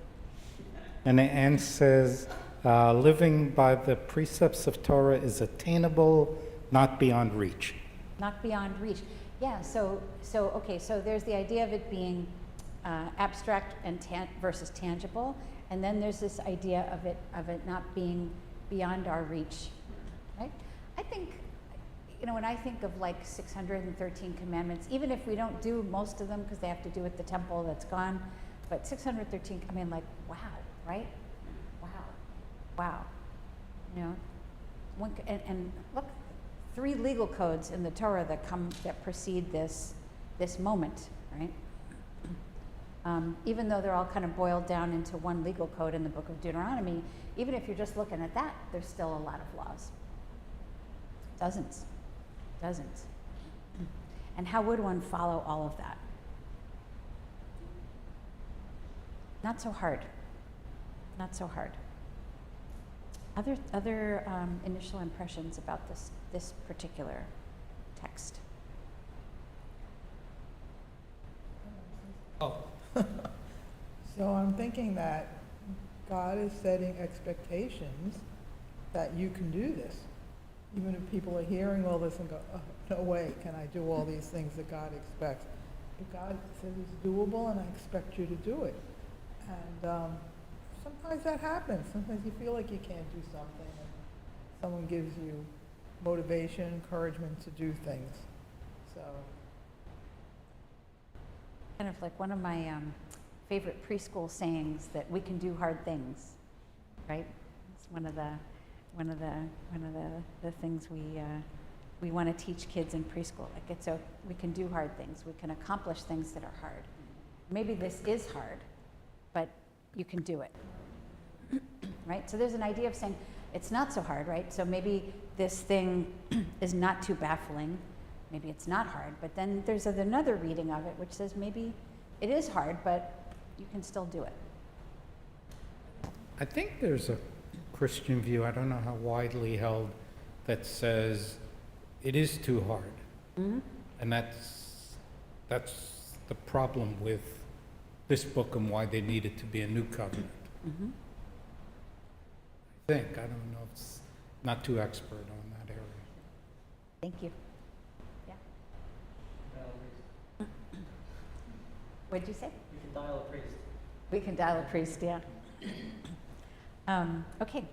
And the end says, living by the precepts of Torah is attainable, not beyond reach. Not beyond reach. Yeah, so there's the idea of it being abstract and versus tangible, and then there's this idea of it not being beyond our reach, right? I think, when I think of like 613 commandments, even if we don't do most of them because they have to do with the temple that's gone, but 613, I mean, like, wow, right? Wow. And look, 3 legal codes in the Torah that precede this moment, right? Even though they're all kind of boiled down into one legal code in the book of Deuteronomy, even if you're just looking at that, there's still a lot of laws. Dozens. And how would one follow all of that? Not so hard. not so hard. Other initial impressions about this particular text? Oh, So I'm thinking that God is setting expectations that you can do this. Even if people are hearing all this and go, oh, no way can I do all these things that God expects. But God says it's doable and I expect you to do it. And sometimes that happens. Sometimes you feel like you can't do something and someone gives you motivation, encouragement to do things. So, Kind of like one of my favorite preschool sayings, that we can do hard things, right? It's one of the things we want to teach kids in preschool. Like we can do hard things. We can accomplish things that are hard. Maybe this is hard, but you can do it, right? So there's an idea of saying it's not so hard, right? So maybe this thing is not too baffling. Maybe it's not hard, but then there's another reading of it which says maybe it is hard, but you can still do it. I think there's a Christian view, I don't know how widely held, that says it is too hard. Mm-hmm. And that's the problem with this book and why they need it to be a new covenant. Mm-hmm. I think, I don't know, it's not too expert on that area. Thank you. Yeah. What'd you say? You can dial a priest. We can dial a priest, yeah. Okay,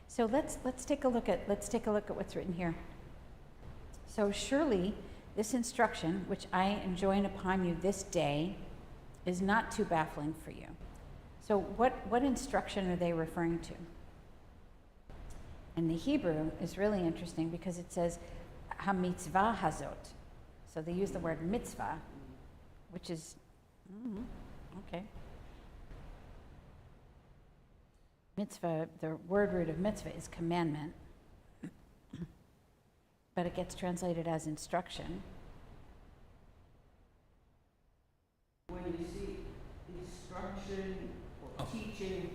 so let's take a look at what's written here. So surely this instruction, which I enjoin upon you this day, is not too baffling for you. So what instruction are they referring to? And the Hebrew is really interesting because it says ha-mitzvah hazot. So they use the word mitzvah, which is okay. Mitzvah, the word root of mitzvah is commandment, but it gets translated as instruction. When you see instruction or teaching,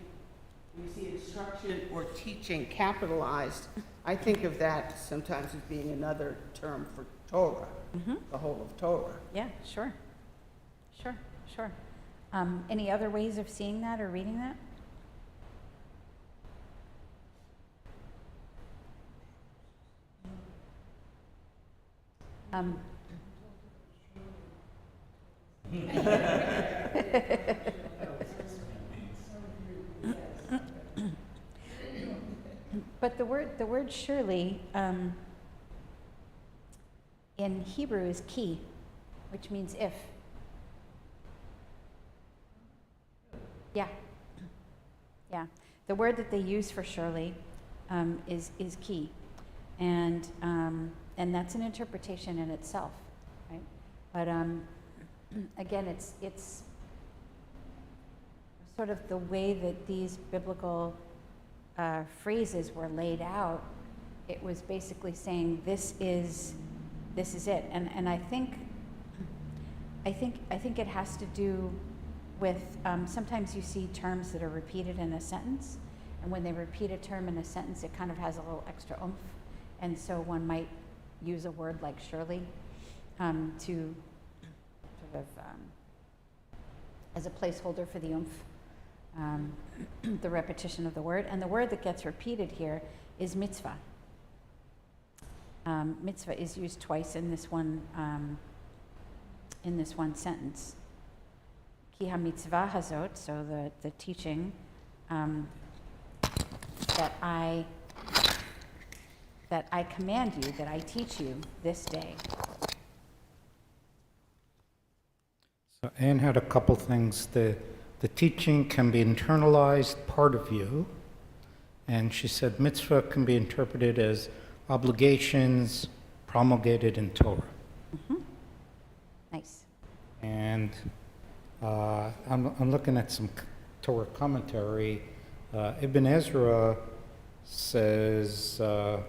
when you see instruction or teaching capitalized, I think of that sometimes as being another term for Torah, the whole of Torah. Yeah, sure. Any other ways of seeing that or reading that? But the word surely in Hebrew is ki, which means if. Yeah. The word that they use for surely is ki, and that's an interpretation in itself, right? But again, it's sort of the way that these biblical phrases were laid out. It was basically saying this is it, and I think it has to do with sometimes you see terms that are repeated in a sentence, and when they repeat a term in a sentence, it kind of has a little extra oomph, and so one might use a word like surely to sort of as a placeholder for the oomph, the repetition of the word. And the word that gets repeated here is mitzvah. Mitzvah is used twice in this one sentence. Ki ha-mitzvah hazot, so the teaching that I command you, that I teach you this day. So Anne had a couple things. The teaching can be internalized part of you, and she said mitzvah can be interpreted as obligations promulgated in Torah. Mm-hmm. Nice. And I'm looking at some Torah commentary. Ibn Ezra says the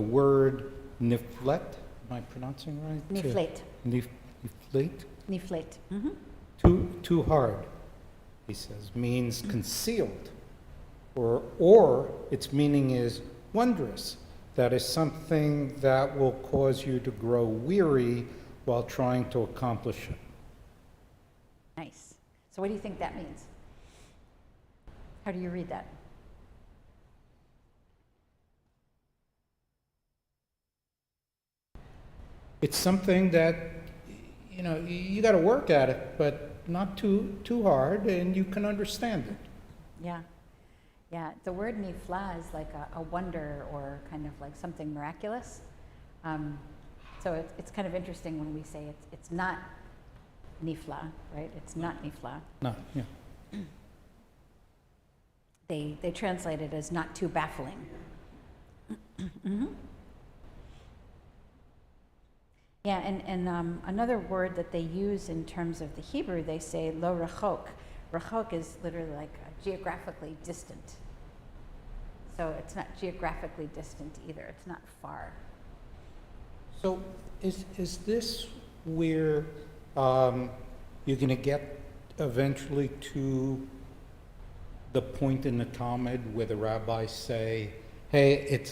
word niflet, am I pronouncing right? Niflet. Niflet? Niflet. Mm-hmm. Too hard. he says, means concealed, or its meaning is wondrous. That is something that will cause you to grow weary while trying to accomplish it. Nice. So what do you think that means? How do you read that? It's something that, you got to work at it, but not too hard, and you can understand it. Yeah. Yeah, the word nifla is like a wonder or kind of like something miraculous. So it's kind of interesting when we say it's not nifla, right? It's not nifla. No, yeah. They translate it as not too baffling. Mm-hmm. Yeah, and another word that they use in terms of the Hebrew, they say lo rachok. Rachok is literally like geographically distant. So it's not geographically distant either. It's not far. So is this where you're going to get eventually to the point in the Talmud where the rabbis say, hey,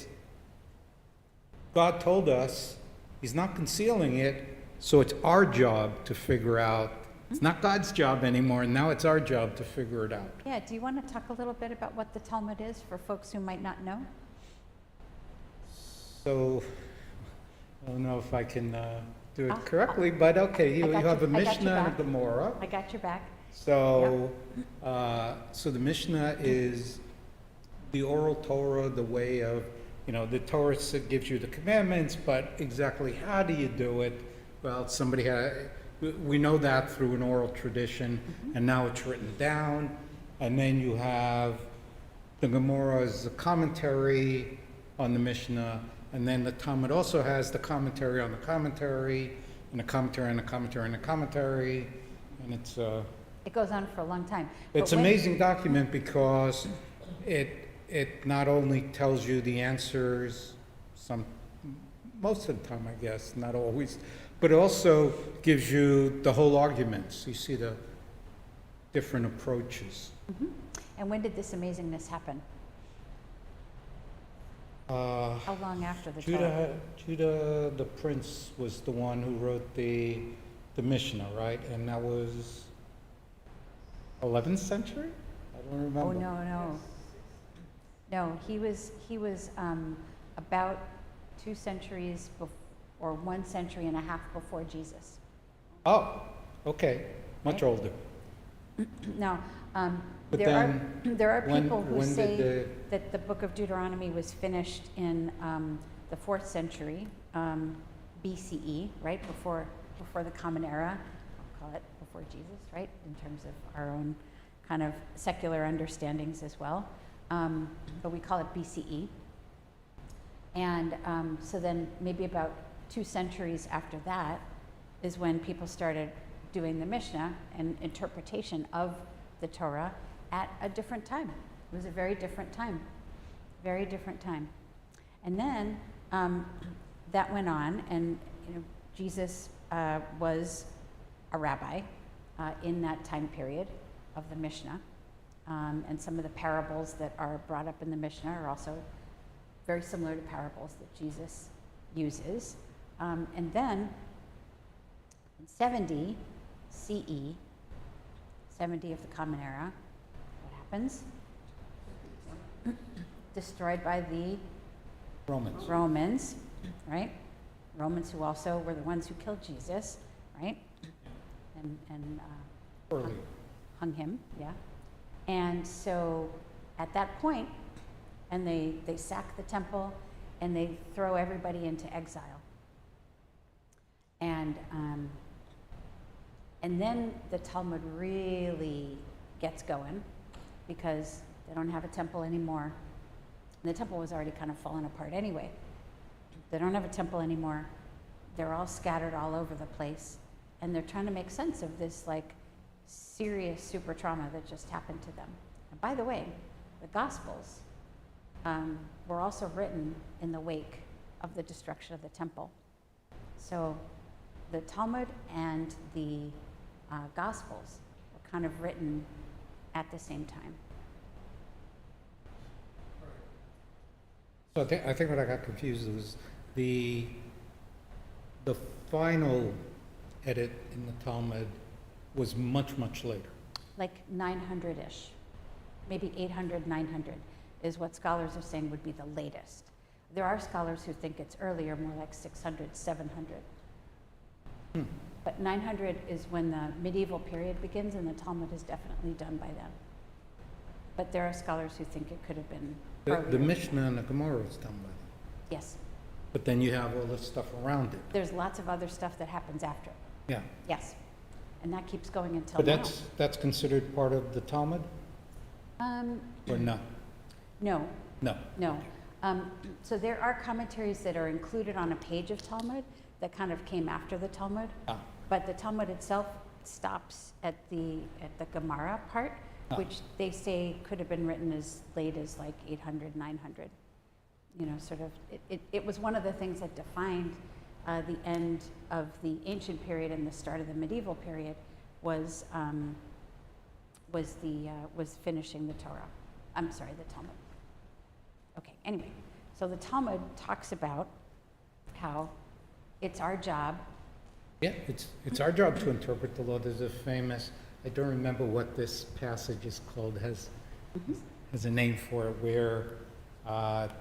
God told us, he's not concealing it, so it's our job to figure out. It's not God's job anymore, and now it's our job to figure it out. Yeah, do you want to talk a little bit about what the Talmud is for folks who might not know? So, I don't know if I can do it correctly, but okay, you have a Mishnah and a Gemara. I got your back. So, so the Mishnah is the oral Torah, the way of, the Torah gives you the commandments, but exactly how do you do it? Well, we know that through an oral tradition, and now it's written down. And then you have the Gemara as a commentary on the Mishnah, and then the Talmud also has the commentary on the commentary, and the commentary on the commentary on the commentary, and it's It goes on for a long time. it's an amazing document because it not only tells you the answers, most of the time, I guess, not always, but it also gives you the whole arguments. You see the different approaches. Mm-hmm. And when did this amazingness happen? How long after the Torah? Judah the prince was the one who wrote the Mishnah, right? And that was 11th century? I don't remember. Oh, no. No, he was about 2 centuries or 1 century and a half before Jesus. Oh, okay. Much Right. older. Now, But there are when- people who when say did that the book of Deuteronomy was finished in the 4th century BCE, right before the Common Era. I'll call it before Jesus, right, in terms of our own kind of secular understandings as well. But we call it BCE. And so then maybe about 2 centuries after that is when people started doing the Mishnah and interpretation of the Torah at a different time. It was a very different time. Very different time. And then that went on, and Jesus was a rabbi in that time period of the Mishnah. And some of the parables that are brought up in the Mishnah are also very similar to parables that Jesus uses. And then in 70 CE, 70 of the Common Era, what happens? Destroyed by the Romans, right? Romans who also were the ones who killed Jesus, right? And hung him, yeah. And so at that point, and they sack the temple and they throw everybody into exile. And then the Talmud really gets going because they don't have a temple anymore. And the temple was already kind of falling apart anyway. They don't have a temple anymore. They're all scattered all over the place. And they're trying to make sense of this like serious super trauma that just happened to them. And by the way, the Gospels were also written in the wake of the destruction of the temple. So the Talmud and the Gospels were kind of written at the same time. So I think what I got confused was the final edit in the Talmud was much, much later. Like 900-ish, maybe 800, 900 is what scholars are saying would be the latest. There are scholars who think it's earlier, more like 600, 700. But 900 is when the medieval period begins, and the Talmud is definitely done by then. But there are scholars who think it could have been earlier. The Mishnah and the Gemara was done by then. Yes. But then you have all this stuff around it. There's lots of other stuff that happens after. Yeah. Yes. And that keeps going until But now. that's considered part of the Talmud? Or no? No, No. no. So there are commentaries that are included on a page of Talmud that kind of came after the Talmud. Ah. But the Talmud itself stops at the Gemara part, which they say could have been written as late as like 800, 900. You know, sort of, it was one of the things that defined the end of the ancient period and the start of the medieval period was finishing the Torah. I'm sorry, the Talmud. Okay, anyway, so the Talmud talks about how it's our job. Yeah, it's our job to interpret the law. There's a famous, I don't remember what this passage is called, has a name for it, where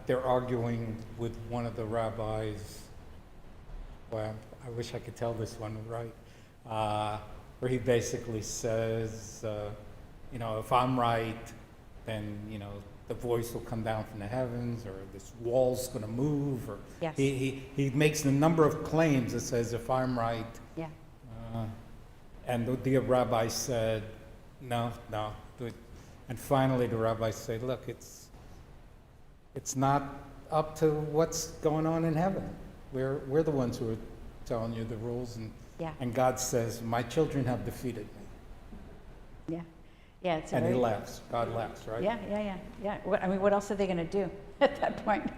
they're arguing with one of the rabbis. Well, I wish I could tell this one right. Where he basically says, you know, if I'm right, then, you know, the voice will come down from the heavens, or this wall's going to move, or Yes. he makes a number of claims that says, if I'm right. Yeah. And the rabbi said, no. And finally the rabbi said, look, it's not up to what's going on in heaven. We're the ones who are telling you the rules, and God says, my children have defeated me. Yeah. Yeah, it's a And he very, laughs. God laughs, right? Yeah. What else are they going to do at that point,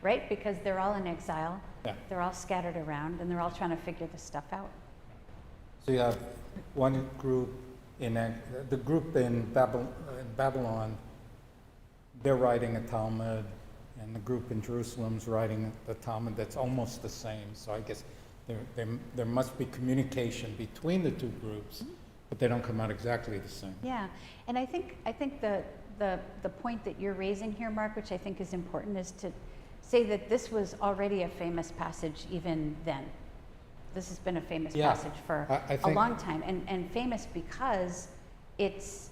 right? Because they're all in exile. Yeah. They're all scattered around, and they're all trying to figure this stuff out. So you have one group the group in Babylon, they're writing a Talmud, and the group in Jerusalem's writing the Talmud that's almost the same. So I guess there must be communication between the two groups, but they don't come out exactly the same. Yeah, and I think the point that you're raising here, Mark, which I think is important, is to say that this was already a famous passage even then. This has been a famous passage for a long time, and famous because there's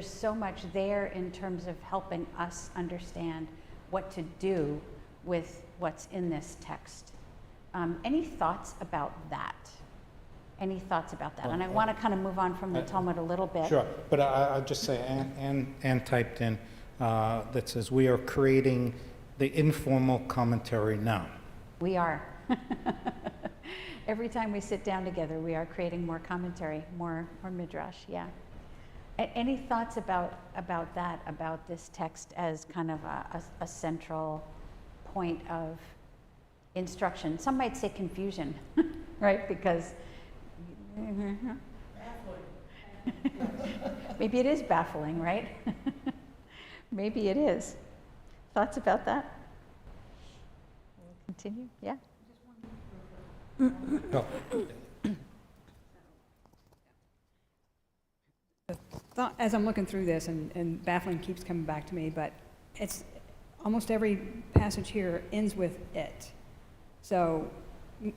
so much there in terms of helping us understand what to do with what's in this text. Any thoughts about that? Any thoughts about that? And I want to kind of move on from the Talmud a little bit. Sure, but I'll just say, Ann typed in that says, we are creating the informal commentary now. We are. Every time we sit down together, we are creating more commentary, more midrash, yeah. Any thoughts about that, about this text as kind of a central point of instruction? Some might say confusion, right? Because maybe it is baffling, right? Maybe it is. Thoughts about that? We'll continue, yeah? No. As I'm looking through this, and baffling keeps coming back to me, but it's almost every passage here ends with it. So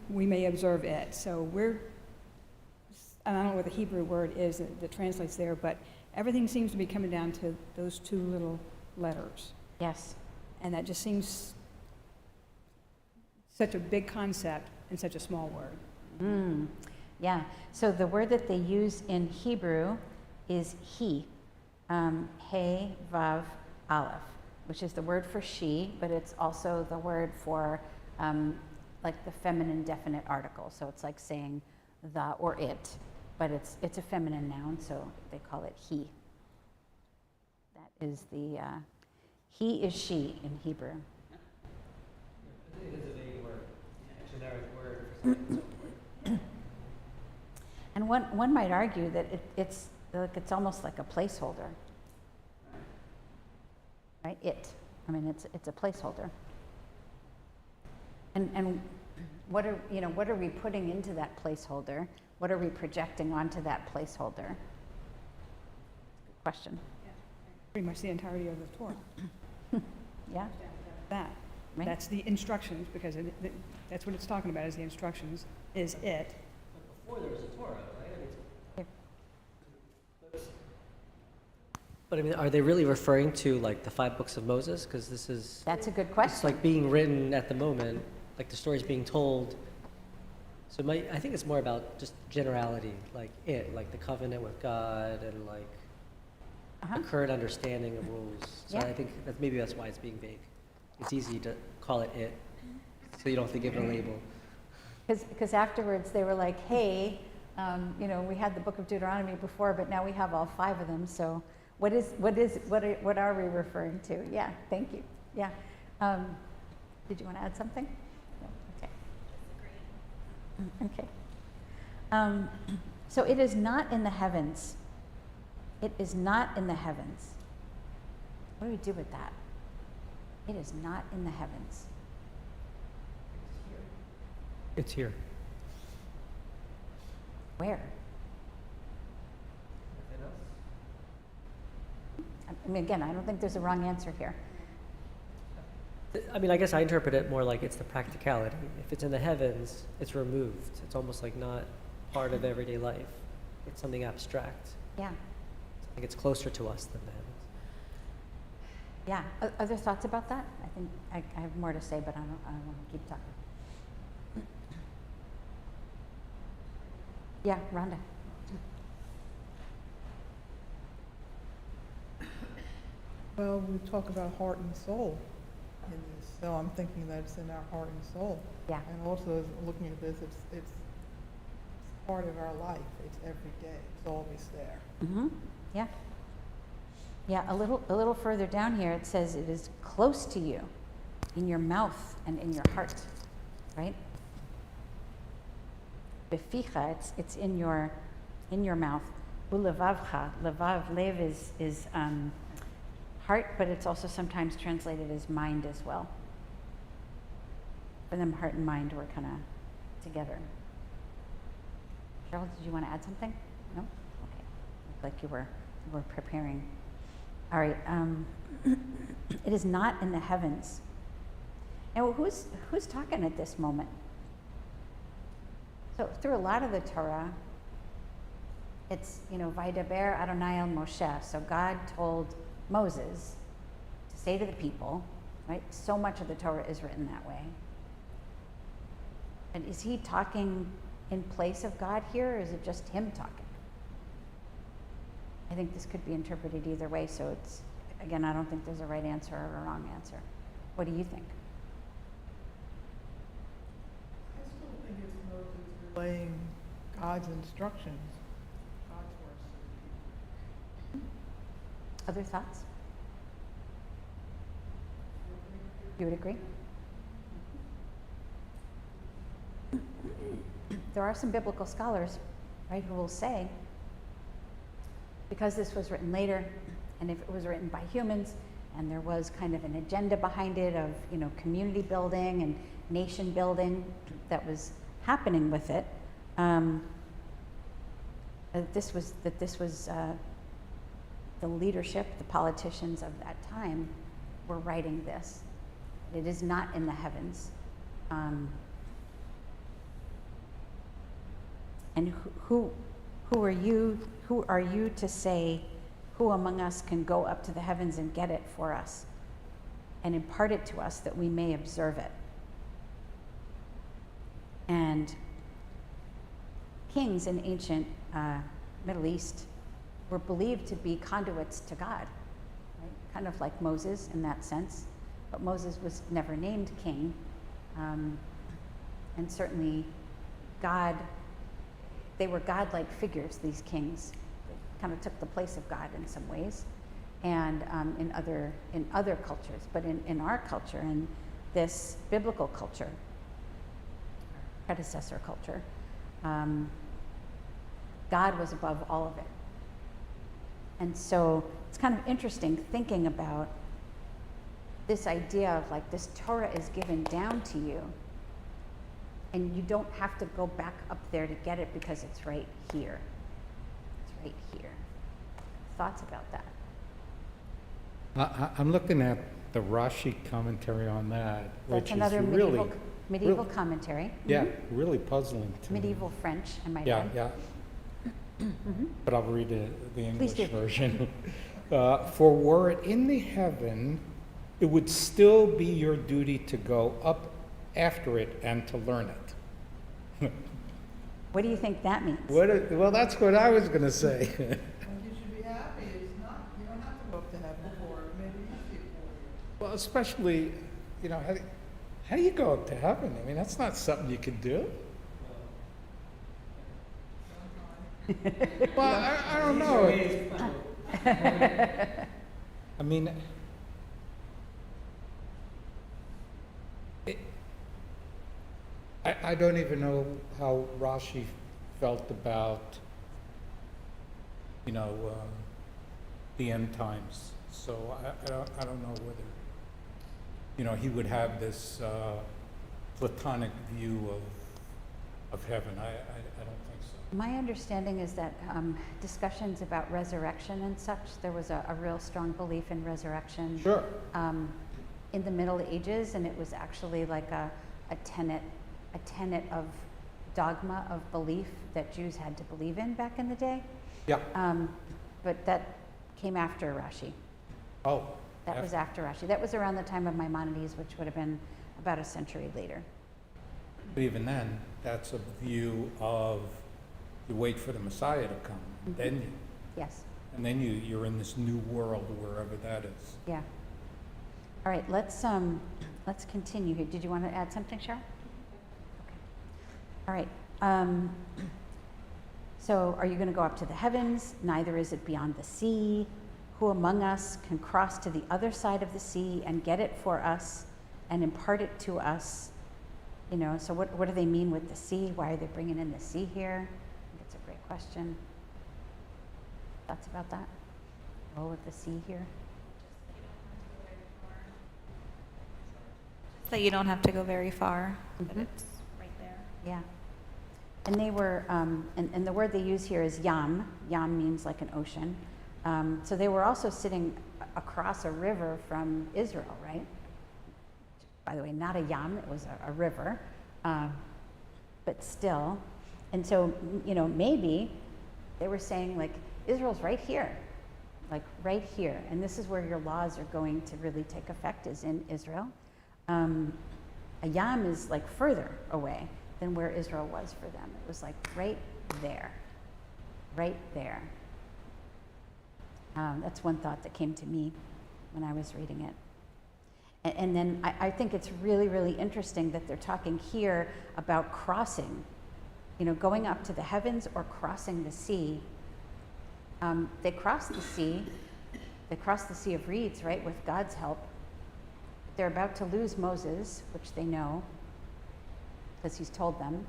we may observe it. So I don't know what the Hebrew word is that translates there, but everything seems to be coming down to those two little letters. Yes. And that just seems such a big concept in such a small word. Yeah. So the word that they use in Hebrew is he, he, vav, aleph, which is the word for she, but it's also the word for like the feminine definite article. So it's like saying the or it, but it's a feminine noun, so they call it he. That is the he is she in Hebrew. It is a vague word, a generic word for something so important. And one might argue that like it's almost like a placeholder. Right? I mean, it's a placeholder. And what are we putting into that placeholder? What are we projecting onto that placeholder? Good question. Pretty much the entirety of the Torah. Yeah? That. Right. That's the instructions, because that's what it's talking about, is the instructions, is it. Before there was a Torah, right? Here. But I mean, are they really referring to like the 5 books of Moses? Because this is, That's a good it's question. like being written at the moment, like the story's being told. So I think it's more about just generality, like the covenant with God and like Uh-huh. the current understanding of rules. So Yeah. I think maybe that's why it's being vague. It's easy to call it, so you don't have to give it a label. Because afterwards they were like, hey, we had the book of Deuteronomy before, but now we have all 5 of them. So what are we referring to? Yeah, thank you. Yeah. Did you want to add something? No. Okay. Okay. So it is not in the heavens. It is not in the heavens. What do we do with that? It is not in the heavens. It's here. Where? I mean, again, I don't think there's a wrong answer here. I mean, I guess I interpret it more like it's the practicality. If it's in the heavens, it's removed. It's almost like not part of everyday life. It's something abstract. Yeah. I think it's closer to us than the heavens. Yeah. Other thoughts about that? I think I have more to say, but I don't want to keep talking. Yeah, Rhonda. Well, we talk about heart and soul in this, so I'm thinking that it's in our heart and soul. Yeah. And also, as looking at this, it's part of our life. It's every day. It's always there. Mm-hmm. Yeah. Yeah, a little further down here it says it is close to you, in your mouth and in your heart, right? Beficha, it's in your mouth. Ulevavcha, levav, lev is heart, but it's also sometimes translated as mind as well. For them, heart and mind were kind of together. Cheryl, did you want to add something? No? Okay. Looked like you were preparing. All right. It is not in the heavens. And who's talking at this moment? So through a lot of the Torah, it's, Vaidaber Adonai el Moshe. So God told Moses to say to the people, right? So much of the Torah is written that way. And is he talking in place of God here, or is it just him talking? I think this could be interpreted either way, so it's, again, I don't think there's a right answer or a wrong answer. What do you think? I still think it's Moses relaying God's instructions, God's words. Other thoughts? You would agree? There are some biblical scholars, right, who will say, because this was written later, and if it was written by humans, and there was kind of an agenda behind it of, community building and nation building that was happening with it, that this was the leadership, the politicians of that time were writing this. It is not in the heavens. And who are you to say, who among us can go up to the heavens and get it for us and impart it to us that we may observe it? And kings in ancient Middle East were believed to be conduits to God, right? Kind of like Moses in that sense. But Moses was never named king. And certainly they were godlike figures, these kings. They kind of took the place of God in some ways, and in other cultures. But in our culture, in this biblical culture, predecessor culture, God was above all of it. And so it's kind of interesting thinking about this idea of like this Torah is given down to you, and you don't have to go back up there to get it because it's right here. It's right here. Thoughts about that? I'm looking at the Rashi commentary on that, That's which another is really, medieval commentary. yeah, really puzzling to me. Medieval French, I might Yeah, add. yeah. But I'll read the English do. version. For were it in the heaven, it would still be your duty to go up after it and to learn it. What do you think that means? Well, that's what I was going to say. And you should be happy, it's not, you don't have to go up to heaven for it, maybe easy for you. Well, especially, how do you go up to heaven? I mean, that's not something you could do. Well, I don't know. I mean, I don't even know how Rashi felt about, the end times. So I don't know whether, he would have this platonic view of heaven. I don't think so. My understanding is that discussions about resurrection and such, there was a real strong belief in resurrection Sure. in the Middle Ages, and it was actually like a tenet of dogma of belief that Jews had to believe in back in the day. Yeah. But that came after Rashi. Oh. That was after Rashi. That was around the time of Maimonides, which would have been about a century later. But even then, that's a view of you wait for the Messiah to come, then Yes. and then you're in this new world wherever that is. Yeah. All right. Let's continue here. Did you want to add something, Cheryl? Okay. All right. So, are you going to go up to the heavens? Neither is it beyond the sea. Who among us can cross to the other side of the sea and get it for us and impart it to us? So what do they mean with the sea? Why are they bringing in the sea here? I think it's a great question. Thoughts about that? Role of the sea here? That you don't have to go very far, but Mhm. it's right there. Yeah. And they were, and the word they use here is yam. Yam means like an ocean. So they were also sitting across a river from Israel, right? By the way, not a yam, it was a river, but still. And so, maybe they were saying, like, Israel's right here, like right here. And this is where your laws are going to really take effect, is in Israel. A yam is like further away than where Israel was for them. It was like right there, right there. That's one thought that came to me when I was reading it. And then I think it's really, really interesting that they're talking here about crossing, going up to the heavens or crossing the sea. They crossed the sea. They crossed the Sea of Reeds, right, with God's help. They're about to lose Moses, which they know, because he's told them,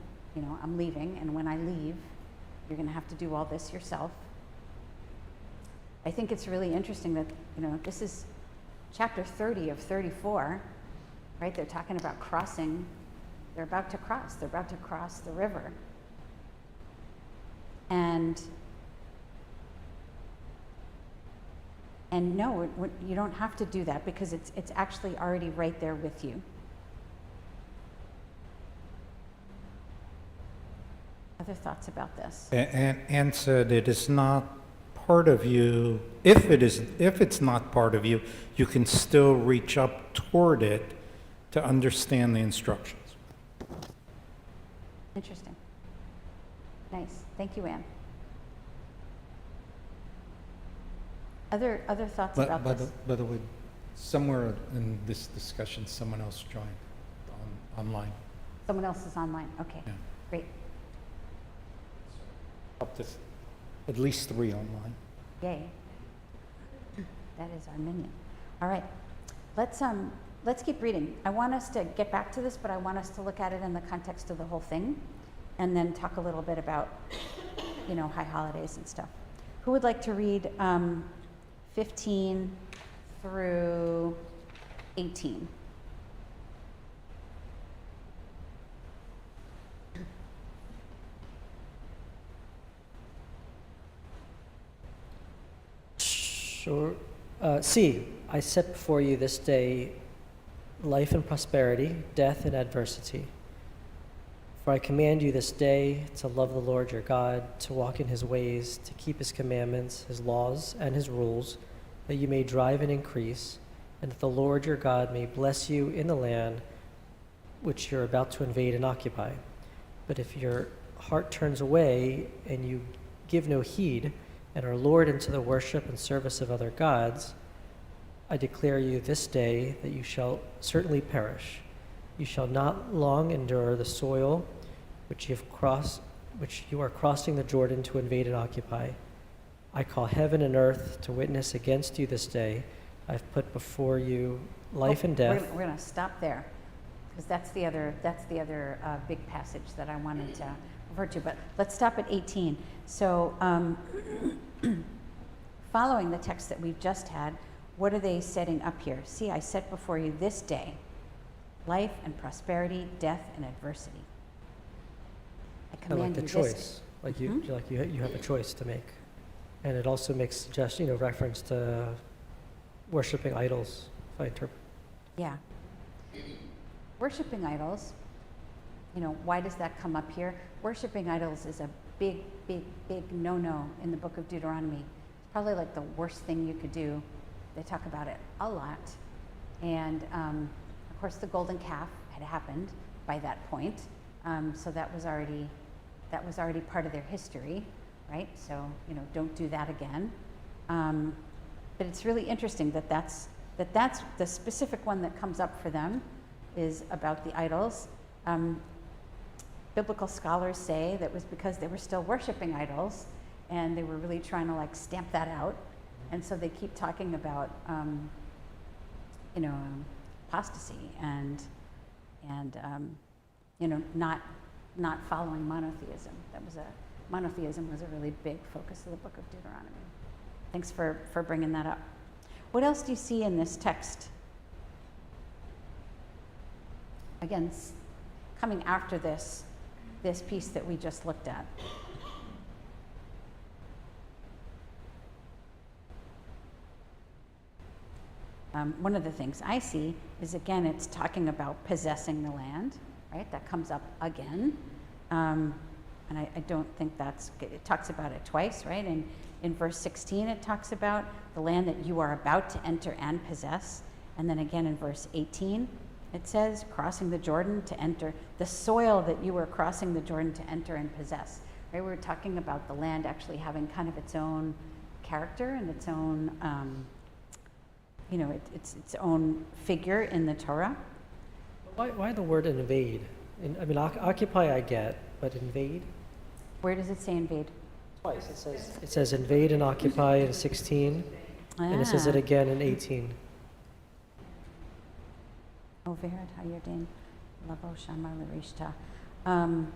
I'm leaving, and when I leave, you're going to have to do all this yourself. I think it's really interesting that, this is chapter 30 of 34, right? They're talking about crossing. They're about to cross. They're about to cross the river. And no, you don't have to do that because it's actually already right there with you. Other thoughts about this? And said it is not part of you. If it's not part of you, you can still reach up toward it to understand the instructions. Interesting. Nice. Thank you, Anne. Other thoughts about this? By the way, somewhere in this discussion, someone else joined online. Someone else is online. Okay, Yeah. great. Up to at least 3 online. Yay. That is our minion. All right. Let's keep reading. I want us to get back to this, but I want us to look at it in the context of the whole thing and then talk a little bit about, high holidays and stuff. Who would like to read 15 through 18? Sure. See, I set before you this day life and prosperity, death and adversity. For I command you this day to love the Lord your God, to walk in his ways, to keep his commandments, his laws, and his rules, that you may drive and increase, and that the Lord your God may bless you in the land which you're about to invade and occupy. But if your heart turns away and you give no heed, and are lured into the worship and service of other gods, I declare you this day that you shall certainly perish. You shall not long endure the soil which you are crossing the Jordan to invade and occupy. I call heaven and earth to witness against you this day. I've put before you life and death. We're going to stop there, because that's the other big passage that I wanted to refer to. But let's stop at 18. So, following the text that we've just had, what are they setting up here? See, I set before you this day life and prosperity, death and adversity. I Kind of command like the you this. choice, you have a choice to make, and it also makes suggestion, reference to worshiping idols. If I interpret. Yeah. Worshiping idols, why does that come up here? Worshiping idols is a big, big, big no-no in the book of Deuteronomy. It's probably like the worst thing you could do. They talk about it a lot. And of course the golden calf had happened by that point. So that was already part of their history, right? So, don't do that again. But it's really interesting that's the specific one that comes up for them is about the idols. Biblical scholars say that was because they were still worshiping idols and they were really trying to stamp that out. And so they keep talking about, apostasy and not following monotheism. Monotheism was a really big focus of the book of Deuteronomy. Thanks for bringing that up. What else do you see in this text? Again, coming after this piece that we just looked at. One of the things I see is, again, it's talking about possessing the land, right? That comes up again. And I don't think it talks about it twice, right? And in verse 16, it talks about the land that you are about to enter and possess. And then again in verse 18, it says, crossing the Jordan to enter, the soil that you were crossing the Jordan to enter and possess. Right? We're talking about the land actually having kind of its own character and its own, its own figure in the Torah. Why the word invade? Occupy I get, but invade? Where does it say invade? Twice. It says invade and occupy in 16, and it says it again in 18. Over Hayardin, Lavo Shamar Larishta. I'm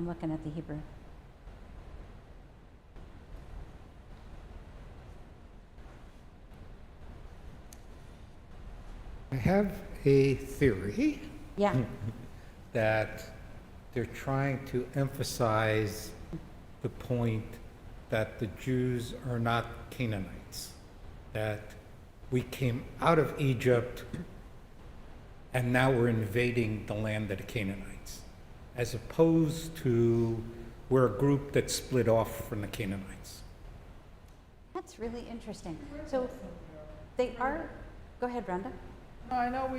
looking at the Hebrew. I have a theory Yeah. that they're trying to emphasize the point that the Jews are not Canaanites, that we came out of Egypt and now we're invading the land of the Canaanites, as opposed to we're a group that split off from the Canaanites. That's really interesting. So they are, go ahead, Brenda. No, I know I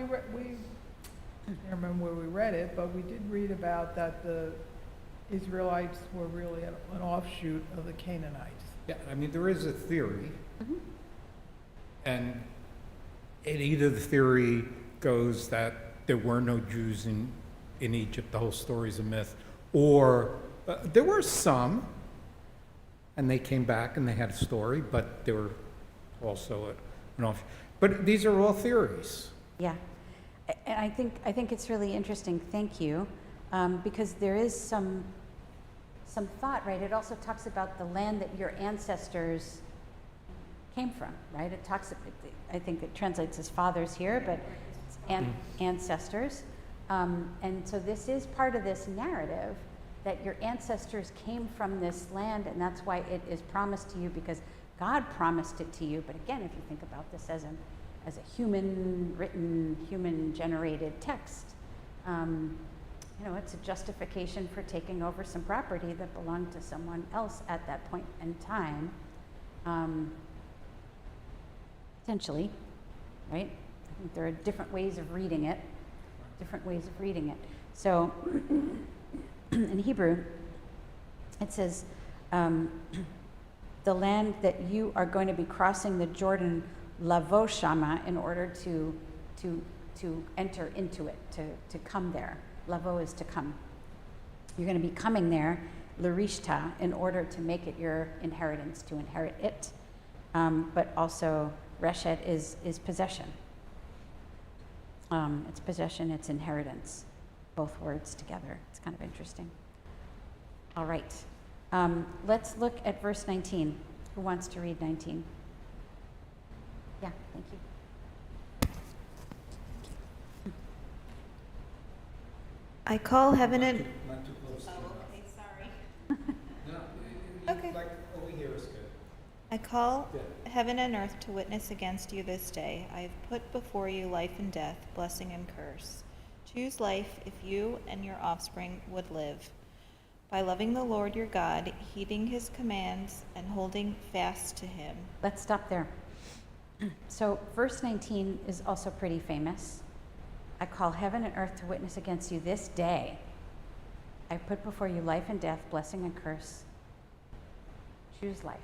can't remember where we read it, but we did read about that the Israelites were really an offshoot of the Canaanites. Yeah, there is a theory, Mm-hmm. and either the theory goes that there were no Jews in Egypt, the whole story's a myth, or there were some, and they came back and they had a story, but they were also an offshoot. But these are all theories. Yeah. And I think it's really interesting, thank you, because there is some some thought, right? It also talks about the land that your ancestors came from, right? It talks, I think it translates as fathers here, but ancestors. And so this is part of this narrative that your ancestors came from this land, and that's why it is promised to you, because God promised it to you. But again, if you think about this as a human written, human generated text, you know, it's a justification for taking over some property that belonged to someone else at that point in time. Potentially, right? I think there are different ways of reading it. So in Hebrew, it says, the land that you are going to be crossing the Jordan, lavo shama, in order to enter into it, to come there. Lavo is to come. You're going to be coming there, l'rishta, in order to make it your inheritance, to inherit it. But also, reshet is possession. It's possession, it's inheritance. Both words together. It's kind of interesting. All right. Let's look at verse 19. Who wants to read 19? Yeah, thank you. I call heaven and... Not too close to Oh, the okay, sorry. No, Okay. like over here is good. I call Yeah. heaven and earth to witness against you this day. I have put before you life and death, blessing and curse. Choose life if you and your offspring would live, by loving the Lord your God, heeding his commands, and holding fast to him. Let's stop there. So verse 19 is also pretty famous. I call heaven and earth to witness against you this day. I put before you life and death, blessing and curse. Choose life.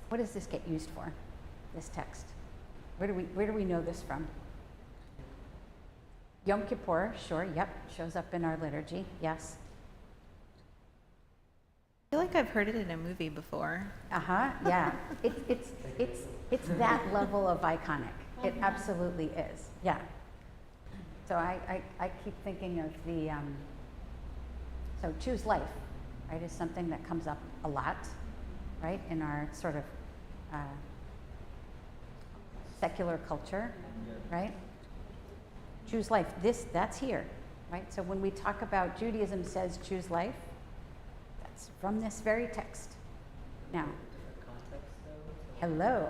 What does this get used for, this text? Where do we know this from? Yom Kippur, sure, yep, shows up in our liturgy, yes. I feel like I've heard it in a movie before. Yeah. It's that level of iconic. It absolutely is, yeah. So I keep thinking of the, so choose life, right, is something that comes up a lot, right, in our sort of secular culture, right? Choose life, that's here, right? So when we talk about Judaism says choose life, that's from this very text. Now, hello,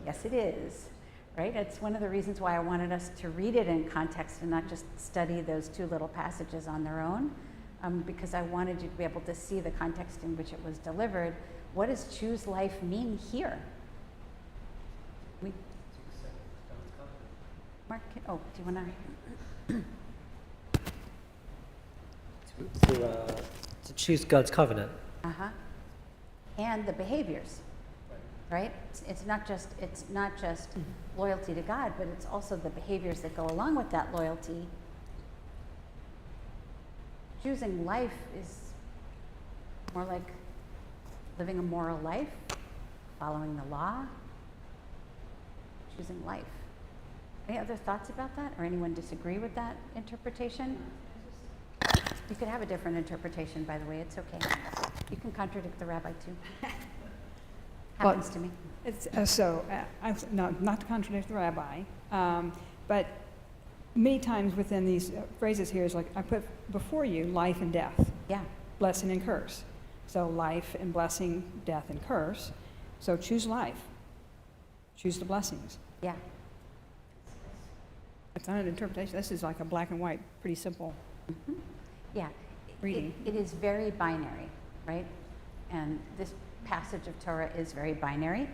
yes it is, right? It's one of the reasons why I wanted us to read it in context and not just study those two little passages on their own, because I wanted you to be able to see the context in which it was delivered. What does choose life mean here? Mark, oh, do you want To choose God's covenant. to? And the behaviors, right? It's not just loyalty to God, but it's also the behaviors that go along with that loyalty. Choosing life is more like living a moral life, following the law, choosing life. Any other thoughts about that, or anyone disagree with that interpretation? You could have a different interpretation, by the way, it's okay. You can contradict the rabbi too. Happens to me. It's, not to contradict the rabbi, but many times within these phrases here is like, I put before you life and death, Yeah, blessing and curse. So life and blessing, death and curse. So choose life. Choose the blessings. yeah. It's not an interpretation. This is like a black and white, pretty simple Yeah, reading. it is very binary, right? And this passage of Torah is very binary.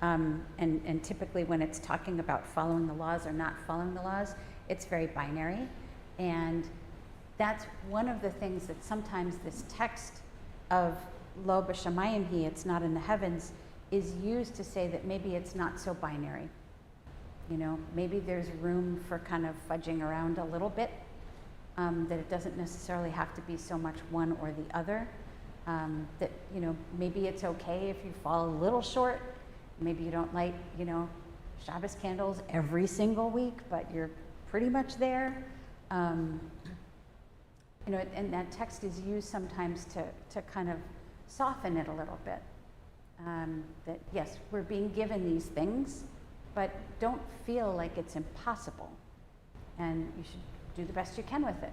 And typically when it's talking about following the laws or not following the laws, it's very binary. And that's one of the things that sometimes this text of Lo b'shamayim hi, it's not in the heavens, is used to say that maybe it's not so binary. You know, maybe there's room for kind of fudging around a little bit, that it doesn't necessarily have to be so much one or the other. That, you know, maybe it's okay if you fall a little short. Maybe you don't light, you know, Shabbos candles every single week, but you're pretty much there. You know, and that text is used sometimes to kind of soften it a little bit. That yes, we're being given these things, but don't feel like it's impossible, and you should do the best you can with it.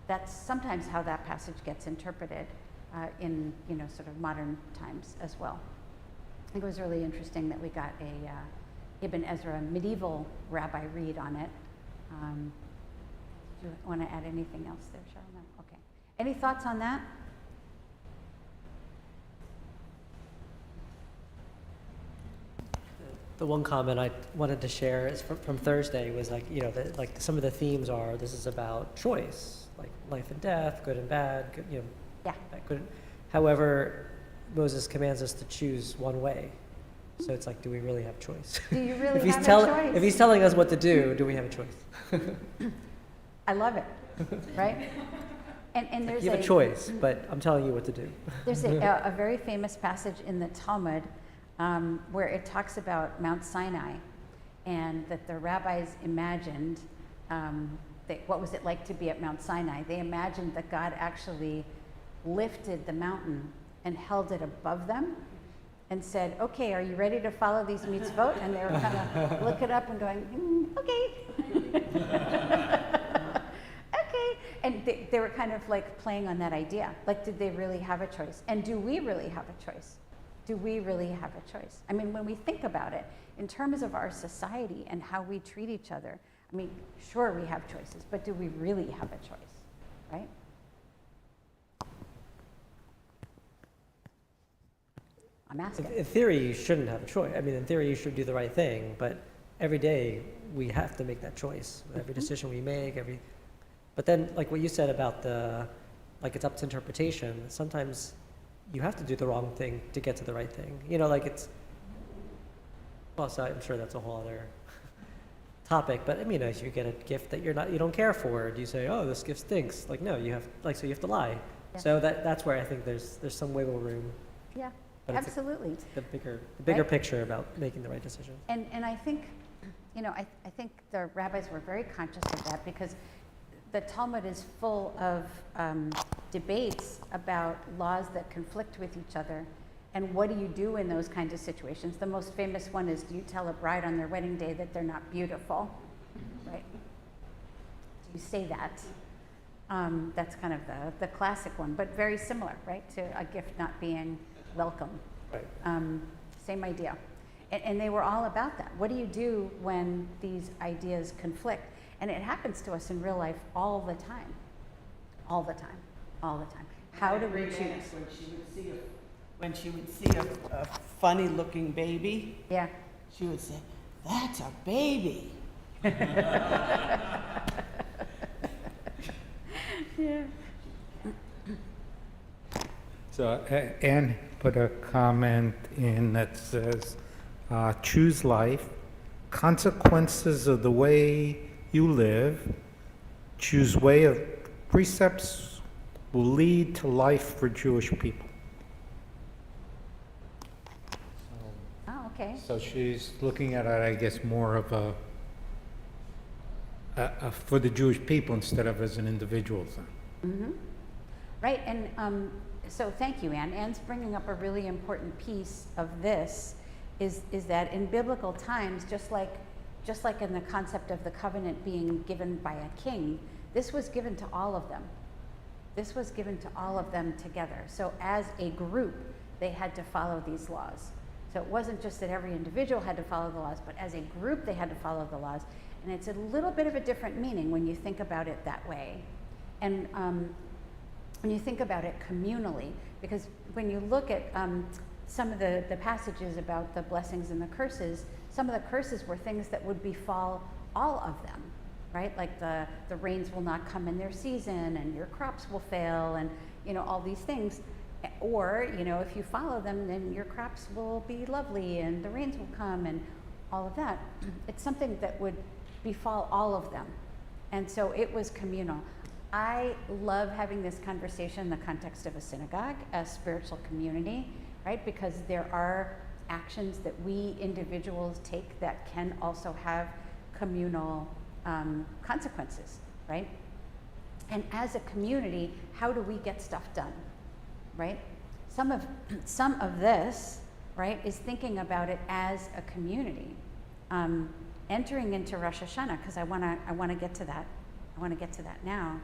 That's sometimes how that passage gets interpreted in, you know, sort of modern times as well. I think it was really interesting that we got a Ibn Ezra medieval rabbi read on it. Do you want to add anything else there, Cheryl? No? Okay. Any thoughts on that? The one comment I wanted to share is from Thursday was like, you know, like some of the themes are, this is about choice, like life and death, good and bad, good, you know, Yeah. bad, good. However, Moses commands us to choose one way. So it's like, do we really have choice? Do you really if have a choice? If he's telling us what to do we have a choice? I love it, right? And there's You have a choice, but I'm telling you what to do. There's a very famous passage in the Talmud where it talks about Mount Sinai, and that the rabbis imagined what was it like to be at Mount Sinai. They imagined that God actually lifted the mountain and held it above them and said, okay, are you ready to follow these mitzvot? And they were kind of looking up and going, okay. Okay. And they were kind of like playing on that idea. Like, did they really have a choice? And do we really have a choice? Do we really have a choice? I mean, when we think about it, in terms of our society and how we treat each other, I mean, sure, we have choices, but do we really have a choice, right? I'm asking. In theory, you shouldn't have a choice. I mean, in theory, you should do the right thing, but every day we have to make that choice. With every decision we make, but then, like what you said about like it's up to interpretation. Sometimes you have to do the wrong thing to get to the right thing. You know, like so I'm sure that's a whole other topic, but I mean, if you get a gift that you don't care for, do you say, oh, this gift stinks? Like, no, you have to lie. Yeah. So that's where I think there's some wiggle room. Yeah, But absolutely. It's the bigger Right? picture about making the right decision. And I think, you know, I think the rabbis were very conscious of that, because the Talmud is full of debates about laws that conflict with each other, and what do you do in those kinds of situations. The most famous one is, do you tell a bride on their wedding day that they're not beautiful, right? Do you say that? That's kind of the classic one, but very similar, right, to a gift not being welcome. Right. Same idea. And they were all about that. What do you do when these ideas conflict? And it happens to us in real life all the time. All the time. All the time. How do we choose? When she would see a funny-looking baby, Yeah. she would say, "That's a baby." Yeah. So Anne put a comment in that says, choose life, consequences of the way you live, choose way of precepts will lead to life for Jewish people. Oh, okay. So she's looking at it, I guess, more of a for the Jewish people instead of as an individual thing. Mm-hmm. Right, and so thank you, Anne. Anne's bringing up a really important piece of this, is that in biblical times, just like in the concept of the covenant being given by a king, this was given to all of them. This was given to all of them together. So as a group, they had to follow these laws. So it wasn't just that every individual had to follow the laws, but as a group, they had to follow the laws. And it's a little bit of a different meaning when you think about it that way. And when you think about it communally, because when you look at some of the passages about the blessings and the curses, some of the curses were things that would befall all of them, right? Like the rains will not come in their season, and your crops will fail, and you know, all these things. Or, you know, if you follow them, then your crops will be lovely and the rains will come and all of that. It's something that would befall all of them. And so it was communal. I love having this conversation in the context of a synagogue, a spiritual community, right? Because there are actions that we individuals take that can also have communal consequences, right? And as a community, how do we get stuff done, right? Some of this, right, is thinking about it as a community. Entering into Rosh Hashanah, because I want to get to that. I want to get to that now.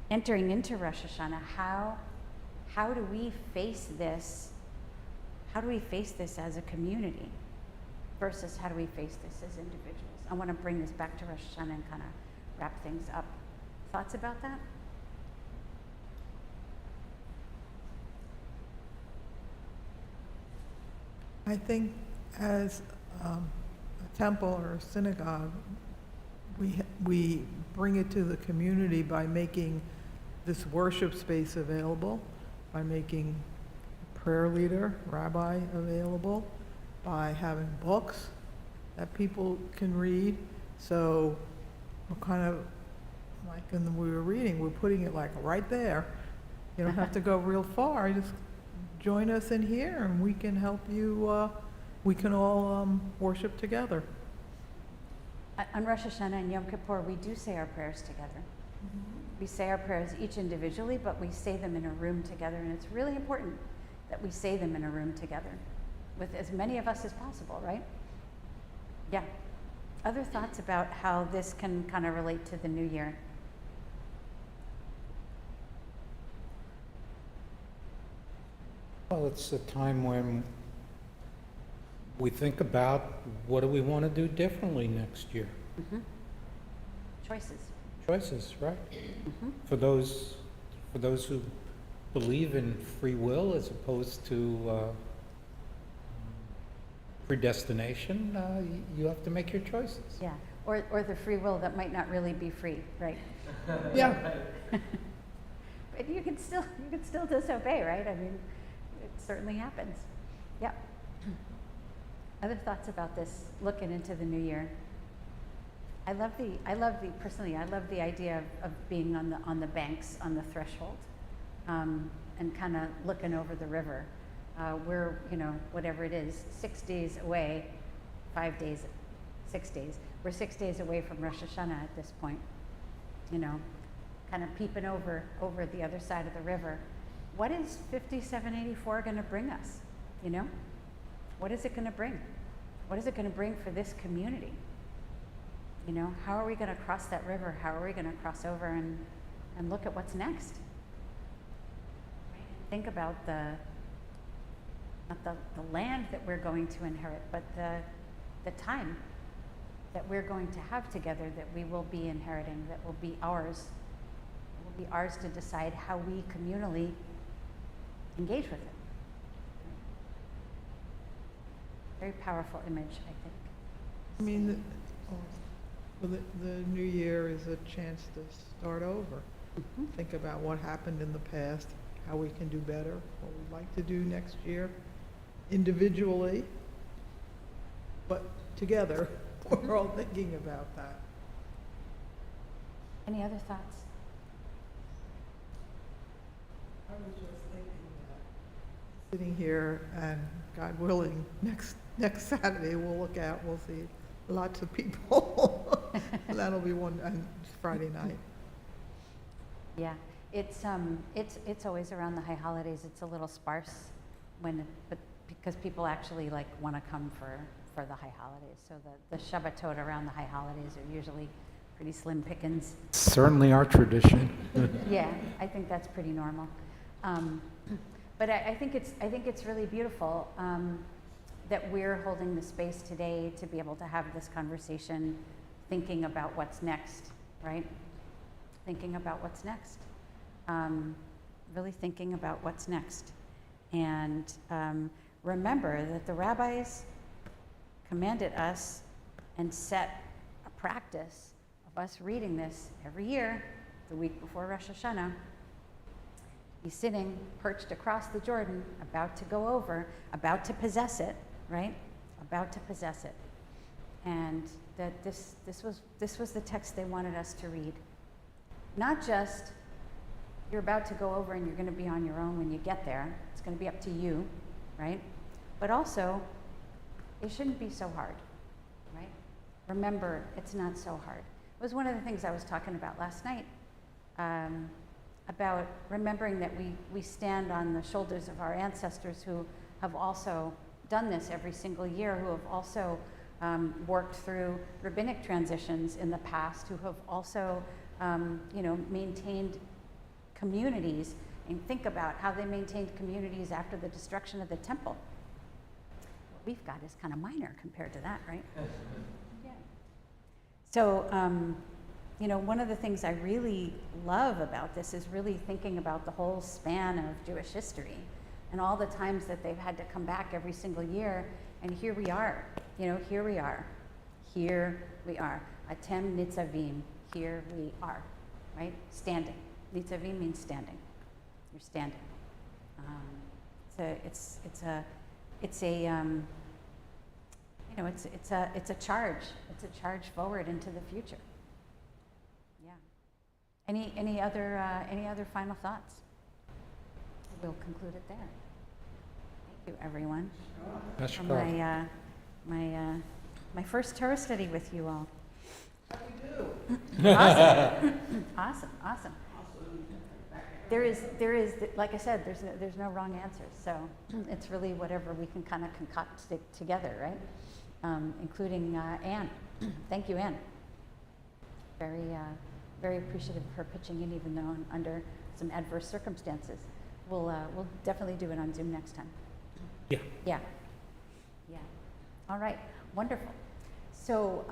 Entering into Rosh Hashanah, how do we face this? How do we face this as a community versus how do we face this as individuals? I want to bring this back to Rosh Hashanah and kind of wrap things up. Thoughts about that? I think as a temple or a synagogue, we bring it to the community by making this worship space available, by making a prayer leader, rabbi available, by having books that people can read. So we're kind of, like when we were reading, we're putting it like right there. You don't have to go real far, just join us in here and we can help you, we can all worship together. On Rosh Hashanah and Yom Kippur, we do say our prayers together. We say our prayers each individually, but we say them in a room together, and it's really important that we say them in a room together with as many of us as possible, right? Yeah. Other thoughts about how this can kind of relate to the new year? Well, it's a time when we think about what do we want to do differently next year. Choices. Choices, right? For those who believe in free will as opposed to predestination, you have to make your choices. Yeah. Or the free will that might not really be free, right? Yeah. But you can still disobey, right? I mean, it certainly happens. Yep. Other thoughts about this, looking into the new year? I love the idea of being on the banks, on the threshold, and kind of looking over the river. We're, whatever it is, 6 days away, 5 days, 6 days. We're 6 days away from Rosh Hashanah at this point, kind of peeping over the other side of the river. What is 5784 going to bring us, What is it going to bring? What is it going to bring for this community? How are we going to cross that river? How are we going to cross over and look at what's next? Think about not the land that we're going to inherit, but the time that we're going to have together that we will be inheriting, that will be ours. It will be ours to decide how we communally engage with it. Very powerful image, I think. I mean, the new year is a chance to start over. Think about what happened in the past, how we can do better, what we'd like to do next year, individually, but together. We're all thinking about that. Any other thoughts? I was just thinking that sitting here and God willing, next Saturday we'll see lots of people. That'll be one Friday night. Yeah, it's always around the high holidays. It's a little sparse but because people actually want to come for the high holidays. So the Shabbatot around the high holidays are usually pretty slim pickings. Certainly our tradition. Yeah, I think that's pretty normal. But I think it's really beautiful that we're holding the space today to be able to have this conversation, thinking about what's next, right? Thinking about what's next. Really thinking about what's next. And remember that the rabbis commanded us and set a practice of us reading this every year, the week before Rosh Hashanah. He's sitting perched across the Jordan, about to go over, about to possess it, right? About to possess it. And that this was the text they wanted us to read. Not just you're about to go over and you're going to be on your own when you get there. It's going to be up to you, right? But also, it shouldn't be so hard, right? Remember, it's not so hard. It was one of the things I was talking about last night. about remembering that we stand on the shoulders of our ancestors who have also done this every single year, who have also worked through rabbinic transitions in the past, who have also maintained communities, and think about how they maintained communities after the destruction of the temple. What we've got is kind of minor compared to that, right? Yeah. So, one of the things I really love about this is really thinking about the whole span of Jewish history and all the times that they've had to come back every single year. And here we are, here we are. Atem nitzavim, here we are, right? Standing. Nitzavim means standing. You're standing. It's a charge. It's a charge forward into the future. Yeah. Any other final thoughts? We'll conclude it there. Thank you, everyone. That's For correct. my first Torah study with you all. Awesome. There is, like I said, there's no wrong answers. So it's really whatever we can kind of concoct together, right? Including Anne. Thank you, Anne. Very appreciative of her pitching in, even though under some adverse circumstances. We'll definitely do it on Zoom next time. Yeah. All right, wonderful. So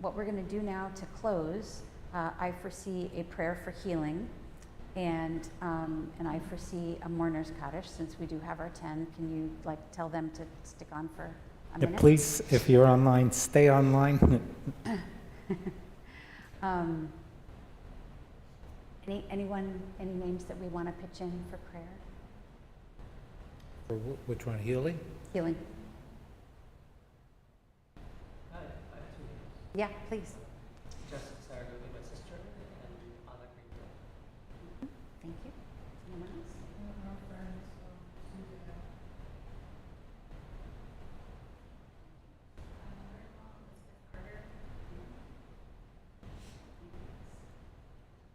what we're going to do now to close, I foresee a prayer for healing, and I foresee a mourner's kaddish. Since we do have our 10, can you tell them to stick on for a minute? Please, if you're online, stay online. Any names that we want to pitch in for prayer? For which one, healing? Healing. Yeah, please. Justice Sarah would be my sister, and Anna Greenfield. Thank you. Anyone else?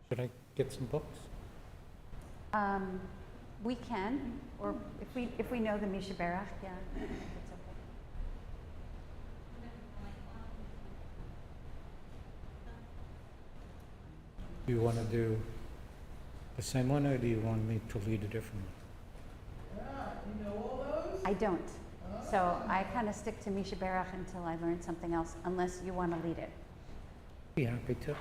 Should I get some books? We can, or if we know the Misha Berach, yeah, it's okay. Do you want to do the same one, or do you want me to lead a different one? I don't. So I kind of stick to Misha Berach until I learn something else, unless you want to lead it. Be happy to.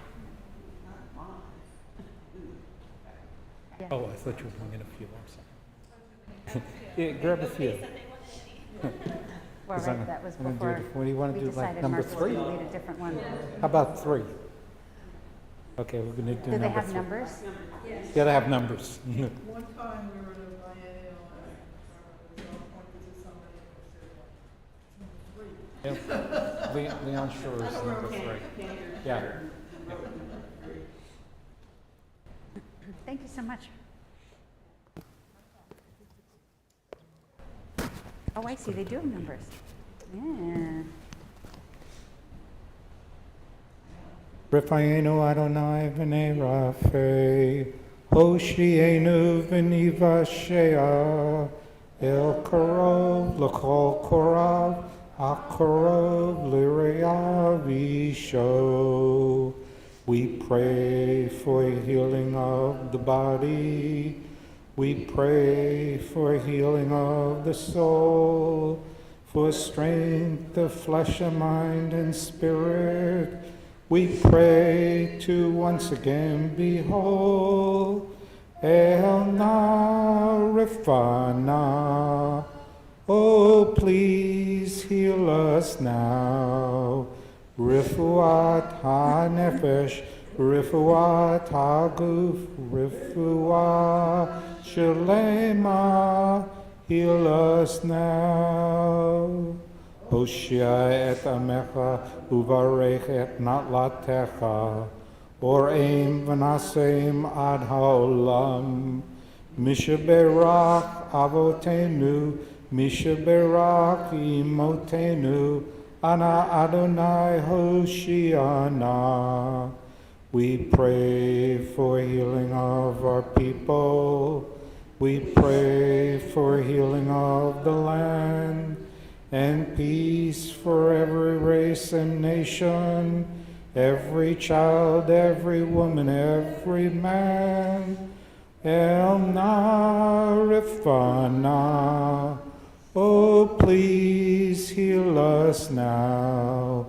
Yeah. Oh, I thought you were bringing a few. I'm sorry. Yeah, grab a few. Well, right, that was before What do you want to we do, like decided number Mark was 3? going to lead a different one. How about 3? Okay, we're going to do Do they number have 3. numbers? Yeah, they have numbers. One time we were in a biennial and I pointed to somebody and said, "Three." Leon Shore is number 3. Yeah. Thank you so much. Oh, I see, they do have numbers. Yeah. Rifayenu Adonai v'nei Rafei, Hoshienu v'ni v'shea, El Karov l'chol korav, HaKarov l'reya v'isho. We pray for healing of the body. We pray for healing of the soul, for strength of flesh and mind and spirit. We pray to once again be whole. El na rifana. Oh, please heal us now. Rifuat ha-nefesh, Rifuat ha-guf, Rifuat shalema, heal us now. Hoshia et amecha, uvarech et natlatecha, oreim v'naseim ad ha'olam. Misha berach avotenu, Misha berach imotenu, Ana Adonai Hoshiana. We pray for healing of our people. We pray for healing of the land and peace for every race and nation, every child, every woman, every man. El Narifana, oh please heal us now.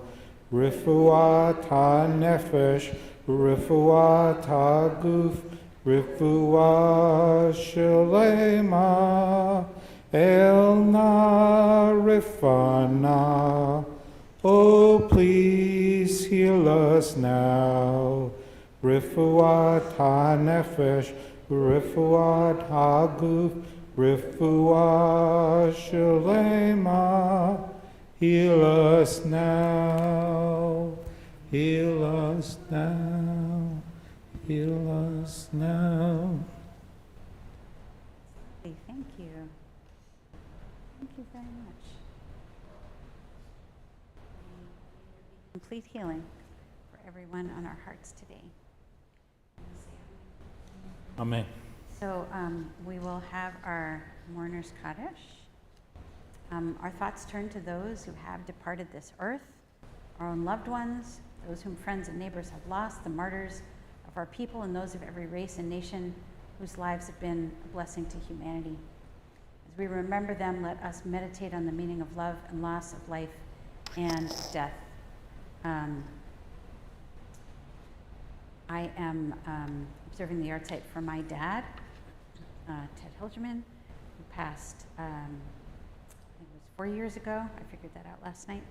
Rifuat ha-nefesh, Rifuat ha-guf, Rifuat shalema, El Narifana, oh please heal us now. Rifuat ha-nefesh, Rifuat ha-guf, Rifuat shalema, heal us now, heal us now, heal us now. Okay, thank you. Thank you very much. Complete healing for everyone on our hearts today. Amen. So we will have our mourners Kaddish. Our thoughts turn to those who have departed this earth, our own loved ones, those whom friends and neighbors have lost, the martyrs of our people, and those of every race and nation whose lives have been a blessing to humanity. As we remember them, let us meditate on the meaning of love and loss of life and death. I am observing the yard site for my dad, Ted Hilgerman, who passed, I think it was 4 years ago. I figured that out last night.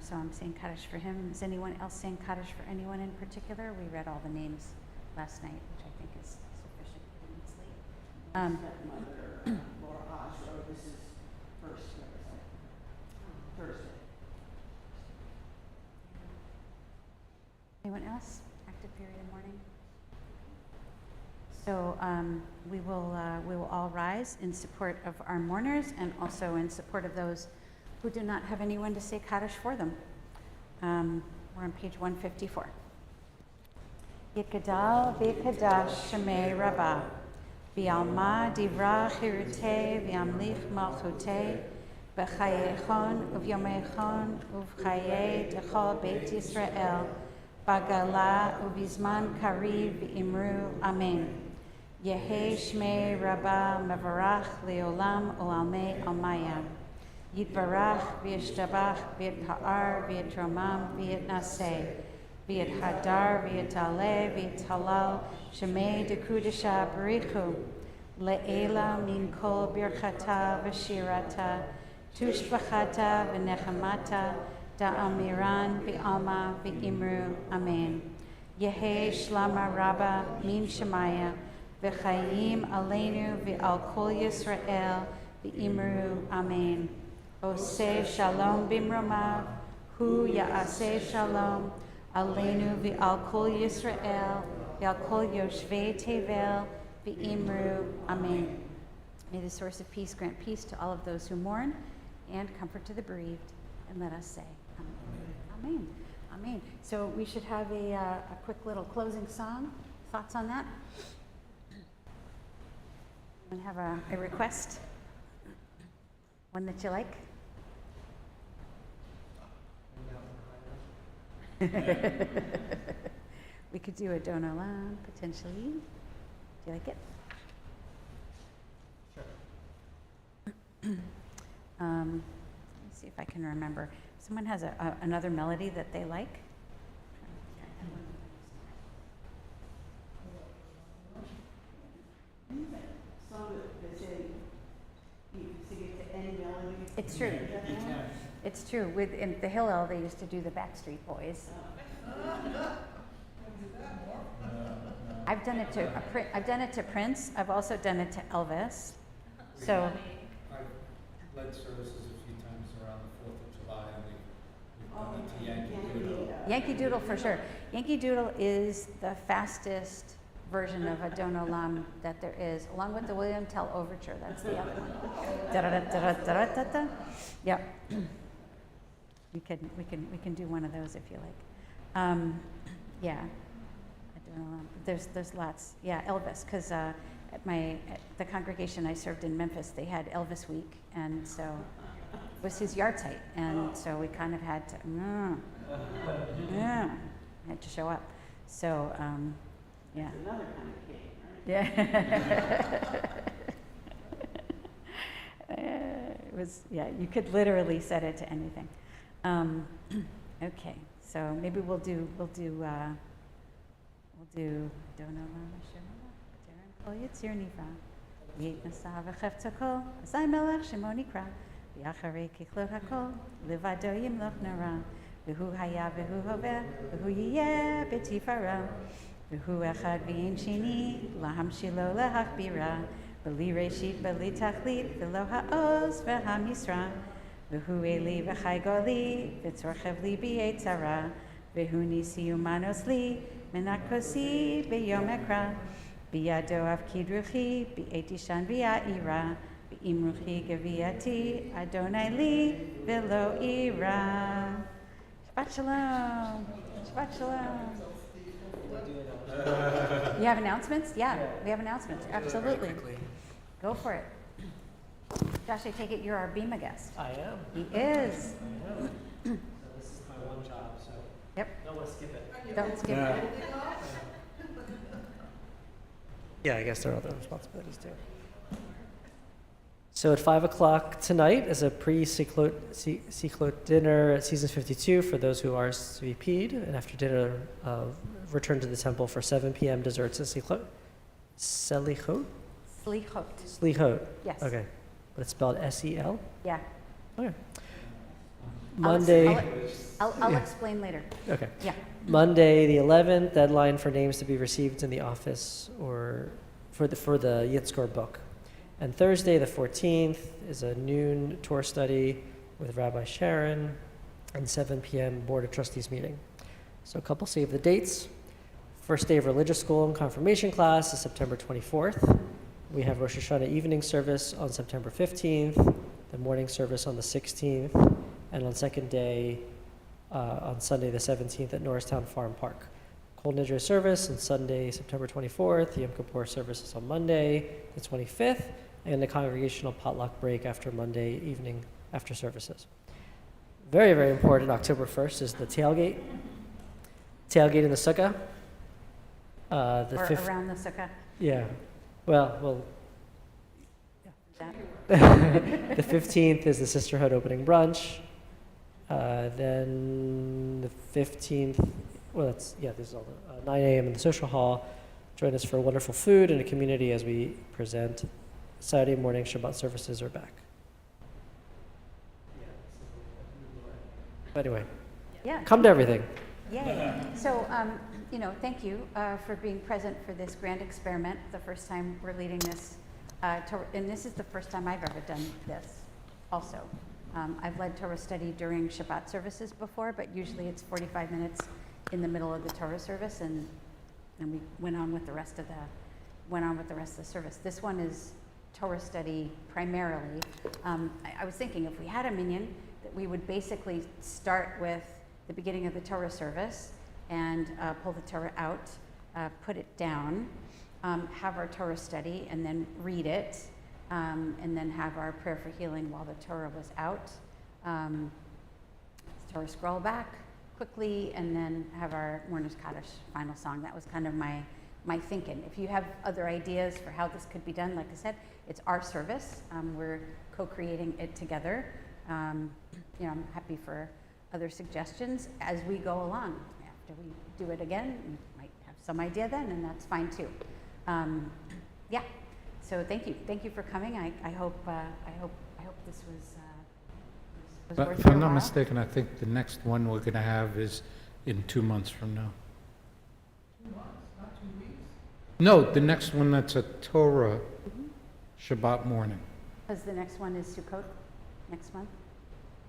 So I'm saying Kaddish for him. Is anyone else saying Kaddish for anyone in particular? We read all the names last night, which I think is sufficient given it's late. Laura Osro, this is first Thursday. Anyone else? Active period of mourning? So we will all rise in support of our mourners and also in support of those who do not have anyone to say Kaddish for them. We're on page 154. Yikadal v'kadash shemei rabbah, v'alma divra chirutei v'amlich malchutei, v'chayechon uv'yomechon uv'chayei dechol beit Yisrael, Bagala ubizman kariv imru amen. Yehe shmei rabba mevarach leolam olamei almaya. Yitvarach v'yishtabach v'yitpa'ar v'yitromam v'yitnaseh. V'yithadar v'yitaleh v'yitalal shemei dekudesha barichu. Le'ela min kol birchata v'shirata. Tushbachata v'nechamata. Da'amiran v'alma v'imru amen. Yehe shlama rabba min shemaya v'chayim aleinu v'al kol Yisrael v'imru amen. Oseh shalom bimromav hu ya'aseh shalom aleinu v'al kol Yisrael v'al kol yoshvei tevel v'imru amen. May the source of peace grant peace to all of those who mourn and comfort to the bereaved. And let us say, Amen. Amen. So we should have a quick little closing song. Thoughts on that? And have a request? One that you like? We could do a Don Olam, potentially. Do you like it? Sure. Let me see if I can remember. Someone has another melody that they like? It's true. It's true. In the Hillel, they used to do the Backstreet Boys. I've done it to Prince. I've also done it to Elvis. So. I've led services a few times around the 4th of July, and we've done it to Yankee Doodle. Yankee Doodle for sure. Yankee Doodle is the fastest version of a Don Olam that there is, along with the William Tell Overture. That's the other one. Da-da-da-da-da-da-da-da. Yep. We can do one of those if you like. Yeah. There's lots. Yeah, Elvis, because at the congregation I served in Memphis, they had Elvis Week, and so it was his yahrzeit, and so we kind of had to, had to show up. So, yeah. Another kind of cake, right? Yeah. It was, yeah, you could literally set it to anything. Okay, so maybe we'll do Dona Lama Shemona, Terem Kol Yitzir Nivra, Yit Nasa V'chefta Kol, Azai Melech Shemo Nikra, V'yacharei Kichlot HaKol, Levado Yimloch Nara, V'hu Haya V'hu Hoveh, V'hu Yiyeh B'tifara, V'hu Echad V'yin Shini, Lahamshilo Lehachbira, B'li Reshit B'li Tachlit, V'lo Ha'oz V'hamisra, V'hu Eli V'chai Goli, V'tzorchev Li B'yetzara, V'hu Nisi Umanos Li, Menakosi B'yom Ekra, B'yado Av Kidruchi, B'etishan V'ya'ira, B'imruchi Geviyati, Adonai Li, V'lo Ira. Shabbat Shalom. Shabbat Shalom. You have announcements? Yeah, we have announcements. Absolutely. Go for it. Josh, I take it you're our Bema guest. I am. He is. I am. So this is my one job, so Yep. don't want to skip it. Don't skip it. Yeah, I guess there are other responsibilities too. So at 5 o'clock tonight is a pre-Siklot dinner at Seasons 52 for those who are SVP'd, and after dinner, return to the temple for 7 p.m. desserts at Selichot? Slichot. Slichot. Yes. Okay. But it's spelled S-E-L? Yeah. Okay. I'll Yeah. explain later. Okay. Yeah. Monday, the 11th, deadline for names to be received in the office or for the Yitzkor book. And Thursday, the 14th, is a noon Torah study with Rabbi Sharon and 7 p.m. Board of Trustees meeting. So a couple save the dates. First day of religious school and confirmation class is September 24th. We have Rosh Hashanah evening service on September 15th, the morning service on the 16th, and on second day, on Sunday the 17th at Norristown Farm Park. Kol Nidre service on Sunday, September 24th. The Yom Kippur service is on Monday, the 25th, and the congregational potluck break after Monday evening after services. Very, very important, October 1st is the tailgate. Tailgate in the sukkah. Around the sukkah. Yeah. Well, That. the 15th is the Sisterhood opening brunch. Then the 15th, this is all the 9 a.m. in the social hall. Join us for wonderful food and a community as we present. Saturday morning Shabbat services are back. But anyway, Yeah. come to everything. Yay. So, thank you for being present for this grand experiment. The first time we're leading this, and this is the first time I've ever done this also. I've led Torah study during Shabbat services before, but usually it's 45 minutes in the middle of the Torah service, and we went on with the rest of the service. This one is Torah study primarily. I was thinking if we had a minyan, that we would basically start with the beginning of the Torah service and pull the Torah out, put it down, have our Torah study, and then read it, and then have our prayer for healing while the Torah was out. Torah scroll back quickly, and then have our Mourner's Kaddish final song. That was kind of my thinking. If you have other ideas for how this could be done, like I said, it's our service. We're co-creating it together. I'm happy for other suggestions as we go along. After we do it again, we might have some idea then, and that's fine too. So thank you for coming. I hope this was But worth if your I'm not while. mistaken, I think the next one we're going to have is in 2 months from now. 2 months, not 2 weeks. No, the next one that's a Torah Shabbat morning. Because the next one is Sukkot next month.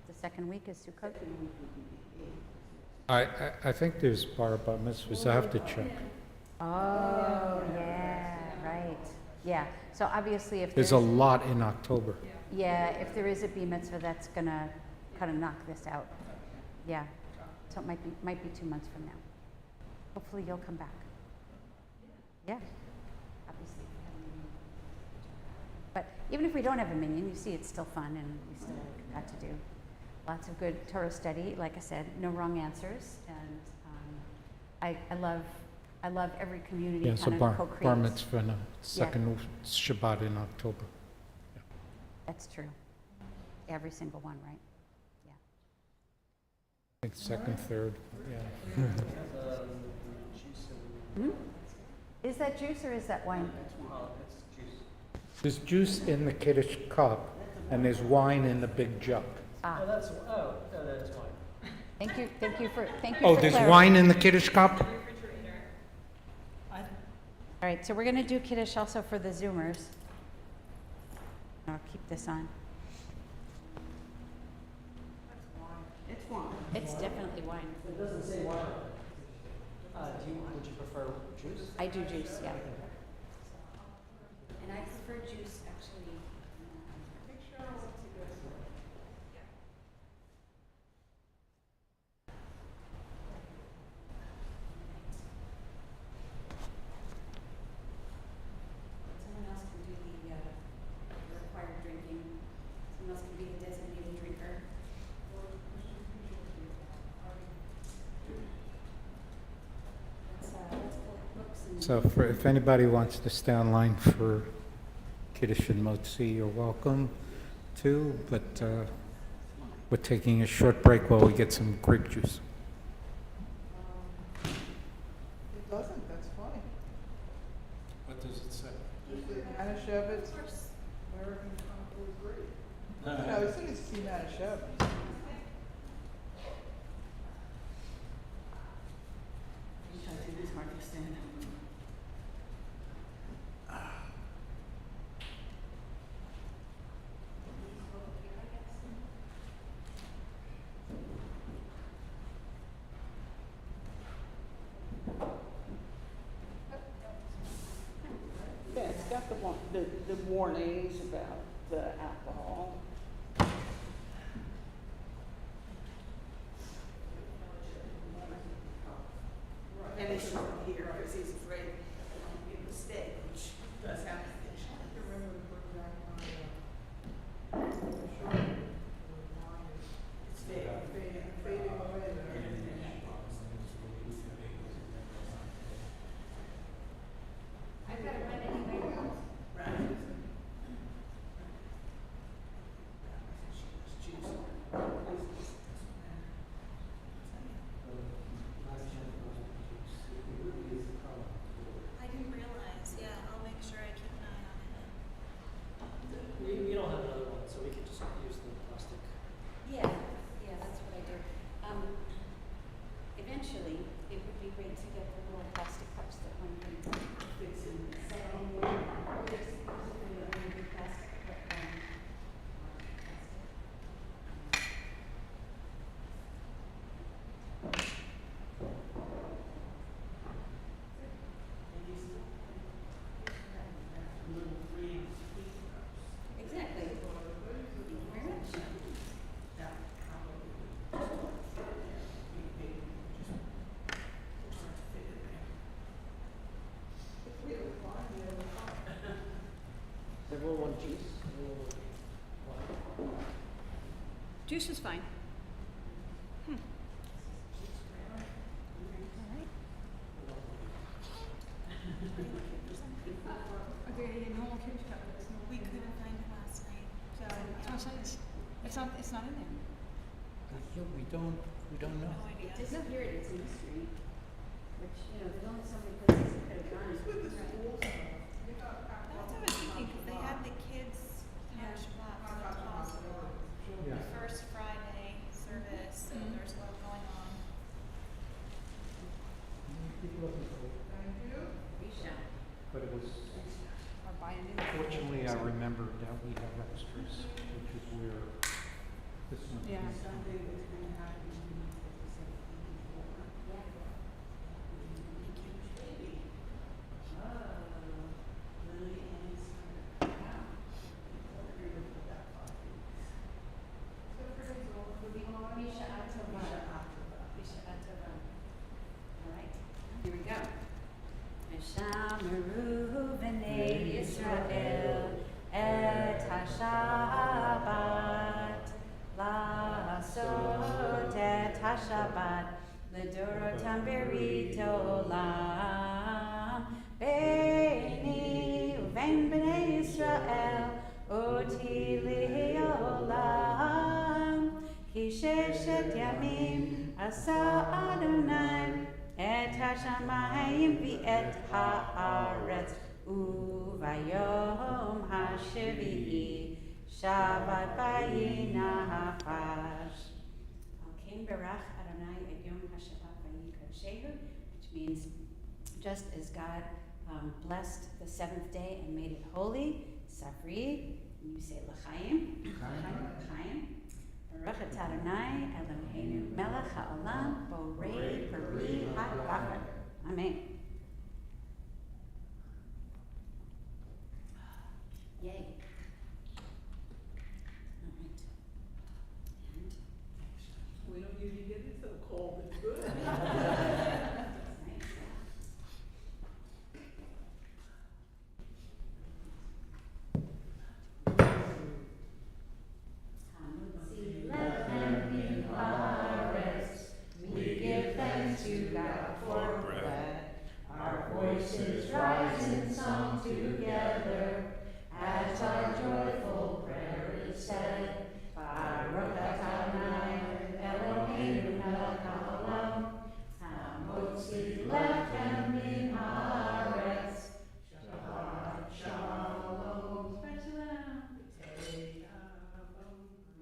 The second week is Sukkot. I think there's bar mitzvahs. I have to check. Oh, yeah, right. Yeah. So obviously, if There's a lot in October. if there is a B mitzvah, that's gonna kind of knock this out. Yeah. So it might be 2 months from now. hopefully you'll come back. Yeah, obviously. If we have a meeting. But even if we don't have a meeting, you see it's still fun and we still got to do lots of good Torah study. Like I said, no wrong answers. And I love every community Yeah, so kind of bar co-creates. mitzvah and a second Shabbat in October. That's true. Every single one, right? Yeah. I think second, third, yeah. Hmm? Is that juice or is that wine? There's juice in the Kiddush cup, and there's wine in the big jug. Ah, No, that is fine. thank you for Oh, there's clarifying. wine in the Kiddush cup? All right, so we're going to do Kiddush also for the Zoomers. I'll keep this on. It's wine. It's definitely wine. It doesn't say wine. Would you prefer juice? I do juice, yeah. And I prefer juice, actually. Someone else can do the required drinking. Someone else can be the designated drinker. Let's pull books and. So if anybody wants to stay online for Kiddush and Motzi, you're welcome to, but we're taking a short break while we get some grape juice. It doesn't, that's funny. What does it say? Just the Manischewitz American Concord Grape. No, as soon as you see Manischewitz. Yeah, it's got the warnings about the alcohol. And he's not here because he's afraid of making a mistake, which does happen. It's fading away. I've got to run anyway. Right. I didn't realize. Yeah, I'll make sure I keep an eye on it. We don't have another one, so we can just use the plastic. Yeah, that's what I do. Eventually, it would be great to get the little plastic cups that one can fix in. Exactly. Thank you very much. Does everyone want juice? Everyone want wine? Juice is fine. Okay, normal Kiddush cup. We couldn't find it last night. So That's what I'm saying. It's not in there. Yeah, we don't know. no idea. It disappeared, it's a mystery, which, there's only so many places it could have gone. That's what I was thinking, because they had the kids have Shabbat in the hospital. Yeah. The first Friday service, so there's a lot going on. But it was, Or buy a new. fortunately, I remembered that we have extras, which is where this one. Yeah. Misha Atova. Misha Atova. All right. Shabbat, L'dorotam berit olam, Beini uvein b'nei Yisrael, Oti le'olam, Ki sheshet yamim asa Adonai, Et hashamayim v'et haaretz, Uvayom hashvi'i, Shabbat vayinafash. Ken barach Adonai et yom hashabbat vayikadeshehu, which means just as God blessed the seventh day and made it holy, Savri, and you say l'chaim, l'chaim. Baruch atah Adonai Eloheinu melech ha'olam borei peri ha'gafer. Amen. Yay. All right. And We don't usually get it so cold, it's good. nice. Hamutzi lechem min haaretz. We give thanks to God for bread. Our voices rise in song together as our joyful prayer is said. Baruch atah Adonai Eloheinu melech haolam, hamotzi lechem min haaretz. Shabbat shalom. Spread shalom.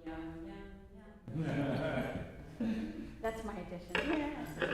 Yum, yum, yum. That's my addition. Yeah.